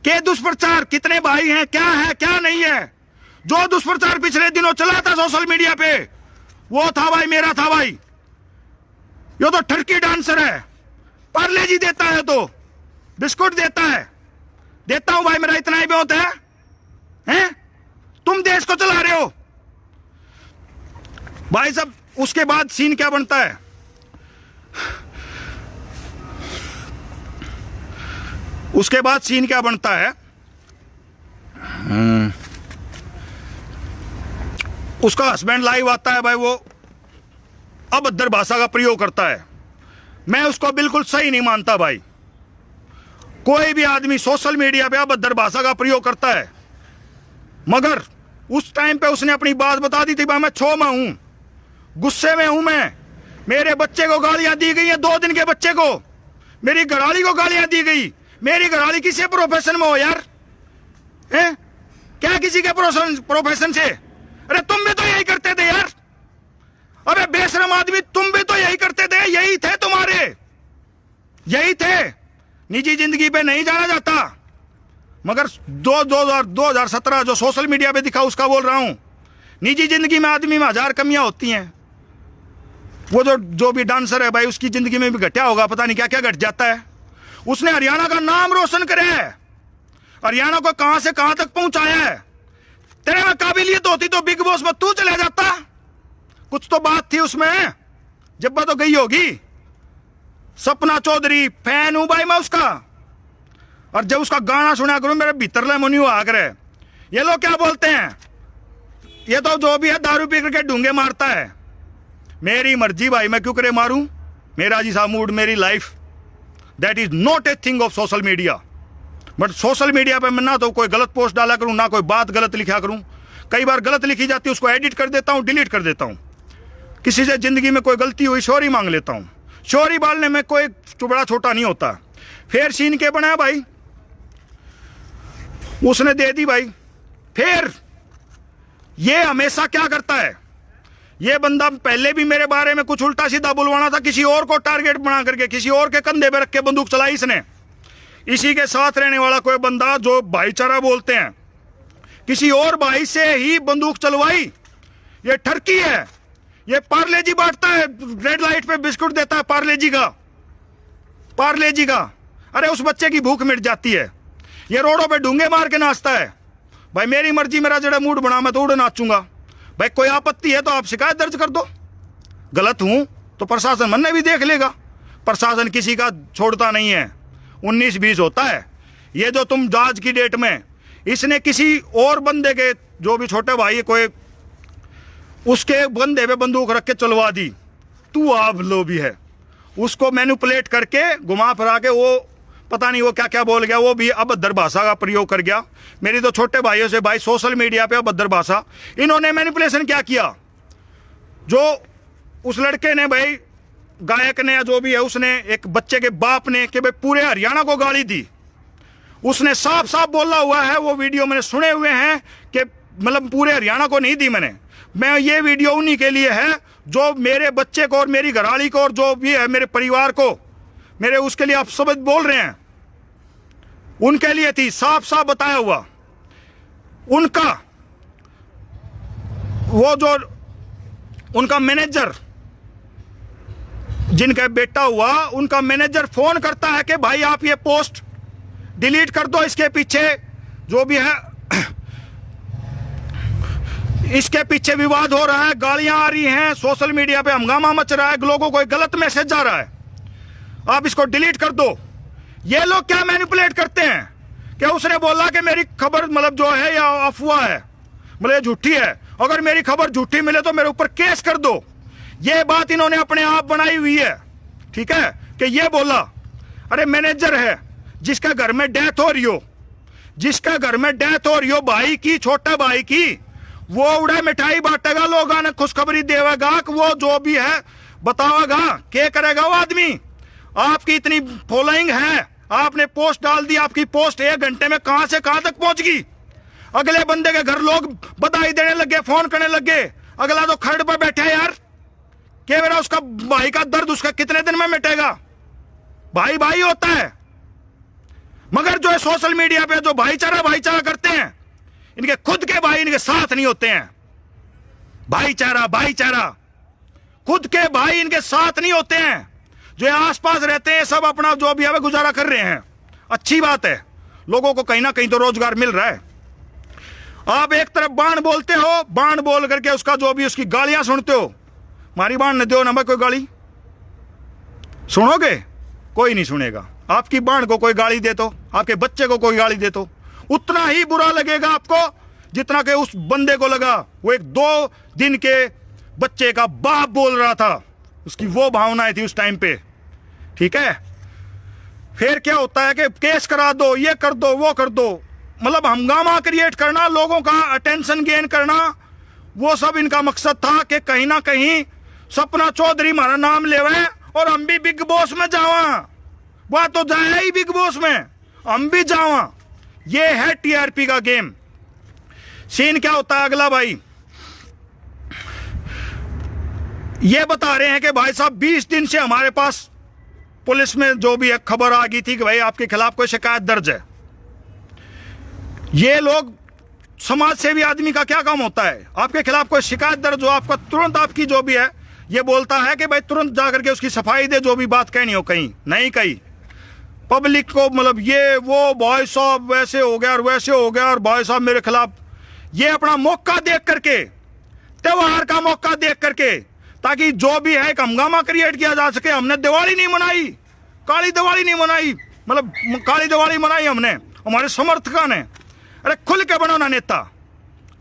के दुष्प्रचार, कितने भाई हैं, क्या है क्या नहीं है। जो दुष्प्रचार पिछले दिनों चला था सोशल मीडिया पे, वो था भाई, मेरा था भाई। ये तो ठरकी डांसर है, पार्ले जी देता है तो बिस्कुट देता है, देता हूं भाई, मेरा इतना ही बहुत है, हैं? तुम देश को चला रहे हो भाई साहब। उसके बाद सीन क्या बनता है, उसके बाद सीन क्या बनता है, उसका हस्बैंड लाइव आता है भाई, वो अभद्र भाषा का प्रयोग करता है। मैं उसको बिल्कुल सही नहीं मानता भाई। कोई भी आदमी सोशल मीडिया पे अभद्र भाषा का प्रयोग करता है, मगर उस टाइम पे उसने अपनी बात बता दी थी, भाई मैं 6 में हूं, गुस्से में हूं मैं। मेरे बच्चे को गालियां दी गई हैं, 2 दिन के बच्चे को, मेरी घरवाली को गालियां दी गई। मेरी घरवाली किसी प्रोफेशन में हो यार, हैं? क्या किसी के प्रोफेशन से? अरे तुम भी तो यही करते थे यार। अबे बेशरम आदमी, तुम भी तो यही करते थे, यही थे तुम्हारे, यही थे। निजी जिंदगी पे नहीं जाना जाता, मगर 2017 जो सोशल मीडिया पे दिखा उसका बोल रहा हूं। निजी जिंदगी में आदमी में 1000 कमियां होती हैं। वो जो भी डांसर है भाई, उसकी जिंदगी में भी घटिया होगा, पता नहीं क्या क्या घट जाता है। उसने हरियाणा का नाम रोशन करा है, हरियाणा को कहां से कहां तक पहुंचाया है। तेरे में काबिलियत होती तो बिग बॉस में तू चला जाता। कुछ तो बात थी उसमें, जब्बा तो गई होगी। सपना चौधरी फैन हूं भाई मैं उसका, और जब उसका गाना सुना करूं मेरे भीतर मुनि आ करे। ये लोग क्या बोलते हैं, ये तो जो भी है दारू पी करके ढूंगे मारता है। मेरी मर्जी भाई, मैं क्यों करे मारूं? मेरा जिसा मूड, मेरी life, that is not a thing of social media. But social media पे मैं ना तो कोई गलत पोस्ट डाला करूं, ना कोई बात गलत लिखा करूं। कई बार गलत लिखी जाती है, उसको एडिट कर देता हूं, डिलीट कर देता हूं। किसी से जिंदगी में कोई गलती हुई, सॉरी मांग लेता हूं। सॉरी बोलने में कोई बड़ा छोटा नहीं होता। फिर सीन के बनाया भाई, उसने दे दी भाई। फिर ये हमेशा क्या करता है, ये बंदा पहले भी मेरे बारे में कुछ उल्टा सीधा बुलवाना था, किसी और को टारगेट बना करके, किसी और के कंधे पे रख के बंदूक चलाई इसने। इसी के साथ रहने वाला कोई बंदा जो भाईचारा बोलते हैं, किसी और भाई से ही बंदूक चलवाई। ये ठरकी है, ये पार्ले जी बांटता है, रेड लाइट पे बिस्कुट देता है पार्ले जी का, पार्ले जी का। अरे उस बच्चे की भूख मिट जाती है। ये रोडों पे ढूंगे मार के नाचता है। भाई मेरी मर्जी, मेरा जड़ा मूड बना, मैं तो उड़ नाचूंगा। भाई कोई आपत्ति है तो आप शिकायत दर्ज कर दो। गलत हूं तो प्रशासन मन भी देख लेगा। प्रशासन किसी का छोड़ता नहीं है, 19-20 होता है। ये जो तुम आज की डेट में, इसने किसी और बंदे के, जो भी छोटे भाई कोई, उसके बंदे पे बंदूक रख के चलवा दी। तू आप लो भी है, उसको मैनिपुलेट करके घुमा फिरा के, वो पता नहीं वो क्या क्या बोल गया, वो भी अभद्र भाषा का प्रयोग कर गया। मेरी तो छोटे भाइयों से भाई, सोशल मीडिया पे अभद्र भाषा, इन्होंने मैनिपुलेशन क्या किया। जो उस लड़के ने भाई, गायक ने या जो भी है, उसने एक बच्चे के बाप ने कि भाई पूरे हरियाणा को गाली दी। उसने साफ साफ बोला हुआ है, वो वीडियो मैंने सुने हुए हैं कि मतलब पूरे हरियाणा को नहीं दी मैंने। मैं ये वीडियो उन्हीं के लिए है जो मेरे बच्चे को और मेरी घरवाली को और जो भी है मेरे परिवार को, मेरे उसके लिए आप शब्द बोल रहे हैं, उनके लिए थी, साफ साफ बताया हुआ। उनका वो जो उनका मैनेजर, जिनका बेटा हुआ, उनका मैनेजर फोन करता है कि भाई आप ये पोस्ट डिलीट कर दो, इसके पीछे जो भी है, इसके पीछे विवाद हो रहा है, गालियां आ रही हैं, सोशल मीडिया पे हंगामा मच रहा है, लोगों को गलत मैसेज जा रहा है, आप इसको डिलीट कर दो। ये लोग क्या मैनिपुलेट करते हैं कि उसने बोला कि मेरी खबर मतलब जो है या अफवाह है, मतलब झूठी है, अगर मेरी खबर झूठी मिले तो मेरे ऊपर केस कर दो। ये बात इन्होंने अपने आप बनाई हुई है, ठीक है, कि ये बोला। अरे मैनेजर है जिसका घर में डेथ हो रही हो, जिसका घर में डेथ हो रही हो भाई की, छोटा भाई की, वो उड़े मिठाई बांटेगा, लोगों ने खुशखबरी देगा, वो जो भी है बतावेगा, क्या करेगा वो आदमी। आपकी इतनी फॉलोइंग है, आपने पोस्ट डाल दी, आपकी पोस्ट 1 घंटे में कहां से कहां तक पहुंच गई। अगले बंदे के घर लोग बधाई देने लगे, फोन करने लगे, अगला तो खड़ पर बैठे यार, क्या मेरा उसका भाई का दर्द उसका कितने दिन में मिटेगा। भाई भाई होता है, मगर जो है सोशल मीडिया पे जो भाईचारा भाईचारा करते हैं, इनके खुद के भाई इनके साथ नहीं होते हैं। भाईचारा भाईचारा, खुद के भाई इनके साथ नहीं होते हैं। जो आसपास रहते हैं सब अपना जो भी है गुजारा कर रहे हैं, अच्छी बात है, लोगों को कहीं ना कहीं तो रोजगार मिल रहा है। आप एक तरफ बाण बोलते हो, बाण बोल करके उसका जो भी उसकी गालियां सुनते हो। मारी बाण न दो ना भाई, कोई गाली सुनोगे? कोई नहीं सुनेगा। आपकी बाण को कोई गाली दे तो, आपके बच्चे को कोई गाली दे तो उतना ही बुरा लगेगा आपको जितना कि उस बंदे को लगा। वो एक 2 दिन के बच्चे का बाप बोल रहा था, उसकी वो भावनाएं थी उस टाइम पे, ठीक है। फिर क्या होता है कि केस करा दो, ये कर दो, वो कर दो, मतलब हंगामा क्रिएट करना, लोगों का अटेंशन गेन करना, वो सब इनका मकसद था कि कहीं ना कहीं सपना चौधरी हमारा नाम लेवे और हम भी बिग बॉस में जावा, वह तो जाए ही बिग बॉस में, हम भी जावा। ये है टीआरपी का गेम। सीन क्या होता है अगला भाई, ये बता रहे हैं कि भाई साहब 20 दिन से हमारे पास पुलिस में जो भी एक खबर आ गई थी कि भाई आपके खिलाफ कोई शिकायत दर्ज है। ये लोग, समाज सेवी आदमी का क्या काम होता है, आपके खिलाफ कोई शिकायत दर्ज हो, आपका तुरंत आपकी जो भी है ये बोलता है कि भाई तुरंत जाकर के उसकी सफाई दे, जो भी बात कहनी हो। कहीं नहीं कही पब्लिक को, मतलब ये वो भाई साहब वैसे हो गया और वैसे हो गया और भाई साहब मेरे खिलाफ, ये अपना मौका देख करके, त्योहार का मौका देख करके, ताकि जो भी है एक हंगामा क्रिएट किया जा सके। हमने दिवाली नहीं मनाई, काली दिवाली नहीं मनाई, मतलब काली दिवाली मनाई हमने, हमारे समर्थकों ने। अरे खुल के बनो ना नेता,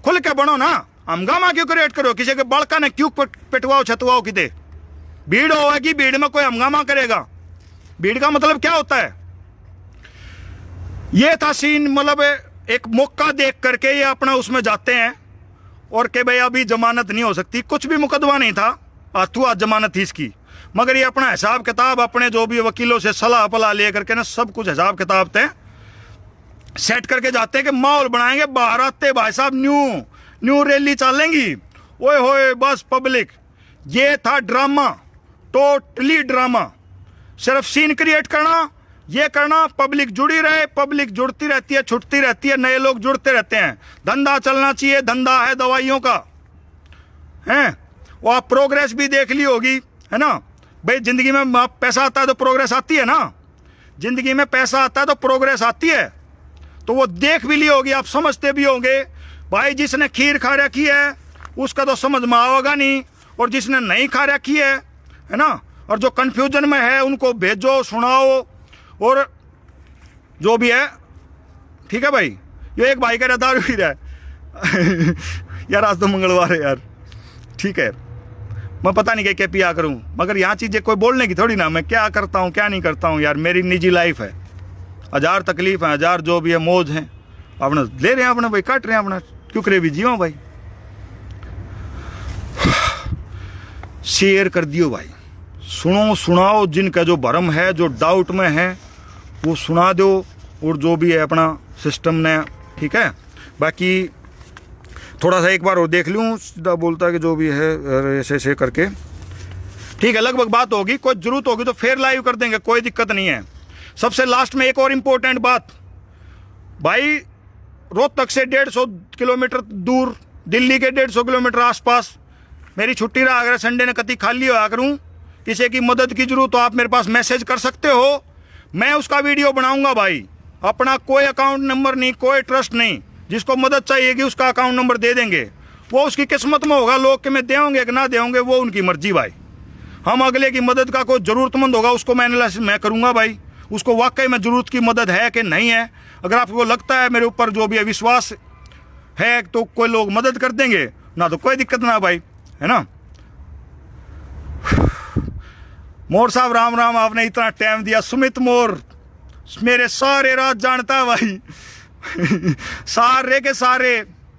खुल के बनो ना, हंगामा क्यों क्रिएट करो, किसी के बड़का ने क्यों पिटवाओ छतवाओ किते। भीड़ होगी, भीड़ में कोई हंगामा करेगा। भीड़ का मतलब क्या होता है, ये था सीन, मतलब एक मौका देख करके ये अपना उसमें जाते हैं और के भाई अभी जमानत नहीं हो सकती, कुछ भी मुकदमा नहीं था, हाथों हाथ जमानत थी इसकी। मगर ये अपना हिसाब किताब अपने जो भी वकीलों से सलाह पला ले करके ना सब कुछ हिसाब किताब थे सेट करके जाते हैं कि माहौल बनाएंगे, बाहर आते भाई साहब न्यू रैली चलेंगी, ओए होए बस पब्लिक। ये था ड्रामा, टोटली ड्रामा, सिर्फ सीन क्रिएट करना, ये करना, पब्लिक जुड़ी रहे, पब्लिक जुड़ती रहती है, छुटती रहती है, नए लोग जुड़ते रहते हैं। धंधा चलना चाहिए, धंधा है दवाइयों का, है वो। आप प्रोग्रेस भी देख ली होगी, है ना भाई, जिंदगी में पैसा आता है तो प्रोग्रेस आती है ना, जिंदगी में पैसा आता है तो प्रोग्रेस आती है, तो वो देख भी ली होगी, आप समझते भी होंगे। भाई जिसने खीर खा रखी है उसका तो समझ में आएगा नहीं, और जिसने नहीं खा रखी है ना, और जो कंफ्यूजन में है उनको भेजो, सुनाओ, और जो भी है ठीक है भाई। ये एक भाई का रहता भी रहा है यार, आज तो मंगलवार है यार, ठीक है, मैं पता नहीं क्या पिया करूं, मगर यहाँ चीज़ें कोई बोलने की थोड़ी ना, मैं क्या करता हूँ क्या नहीं करता हूँ यार, मेरी निजी लाइफ है, 1000 तकलीफ है, 1000 जो भी है मौज है, अपना ले रहे हैं अपना भाई, काट रहे हैं अपना, क्यों करे भी जियो भाई। शेयर कर दियो भाई, सुनो सुनाओ, जिनका जो भरम है, जो डाउट में है वो सुना दो, और जो भी है अपना सिस्टम ने, ठीक है। बाकी थोड़ा सा एक बार और देख लूँ, सीधा बोलता है कि जो भी है ऐसे ऐसे करके, ठीक है, लगभग बात होगी, कोई जरूरत होगी तो फिर लाइव कर देंगे, कोई दिक्कत नहीं है। सबसे लास्ट में एक और इम्पोर्टेंट बात भाई, रोहतक से 150 किलोमीटर दूर, दिल्ली के 150 किलोमीटर आसपास मेरी छुट्टी रहा, अगर संडे ने कति खाली होया करूँ, किसी की मदद की जरूरत तो आप मेरे पास मैसेज कर सकते हो, मैं उसका वीडियो बनाऊंगा भाई। अपना कोई अकाउंट नंबर नहीं, कोई ट्रस्ट नहीं, जिसको मदद चाहिएगी उसका अकाउंट नंबर दे देंगे, वो उसकी किस्मत में होगा, लोग कि मैं देंगे कि ना देंगे वो उनकी मर्जी भाई। हम अगले की मदद का कोई ज़रूरतमंद होगा उसको मैं एनालिसिस मैं करूँगा भाई, उसको वाकई में ज़रूरत की मदद है कि नहीं है। अगर आपको लगता है मेरे ऊपर जो भी है विश्वास है तो कोई लोग मदद कर देंगे, ना तो कोई दिक्कत ना भाई, है ना। मोर साहब राम राम, आपने इतना टाइम दिया। सुमित मोर मेरे सारे रात जानता है भाई सारे के सारे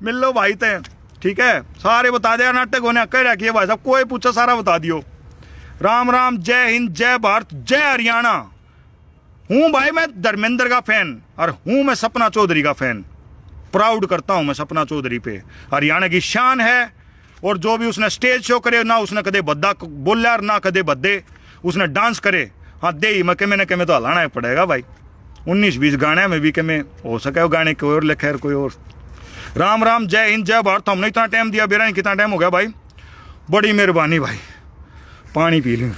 मिल लो भाई ते, ठीक है, सारे बता दिया, नाटक होने कह रखिए भाई साहब, कोई पूछा सारा बता दियो। राम राम, जय हिंद, जय भारत, जय हरियाणा। हूँ भाई मैं धर्मेंद्र का फैन, और हूँ मैं सपना चौधरी का फैन, प्राउड करता हूँ मैं सपना चौधरी पे, हरियाणा की शान है। और जो भी उसने स्टेज शो करे ना, उसने कदे बद्दा बोला और ना कदे बद्दे, उसने डांस करे, हाँ दे ही मैं मैंने के में तो हलाना ही पड़ेगा भाई। 19-20 गाने में भी के में हो सके वो गाने कोई और लिखे कोई और। राम राम, जय हिंद, जय भारत। हमने इतना टाइम दिया, बेरा कितना टाइम हो गया भाई, बड़ी मेहरबानी भाई, पानी पी लूँ।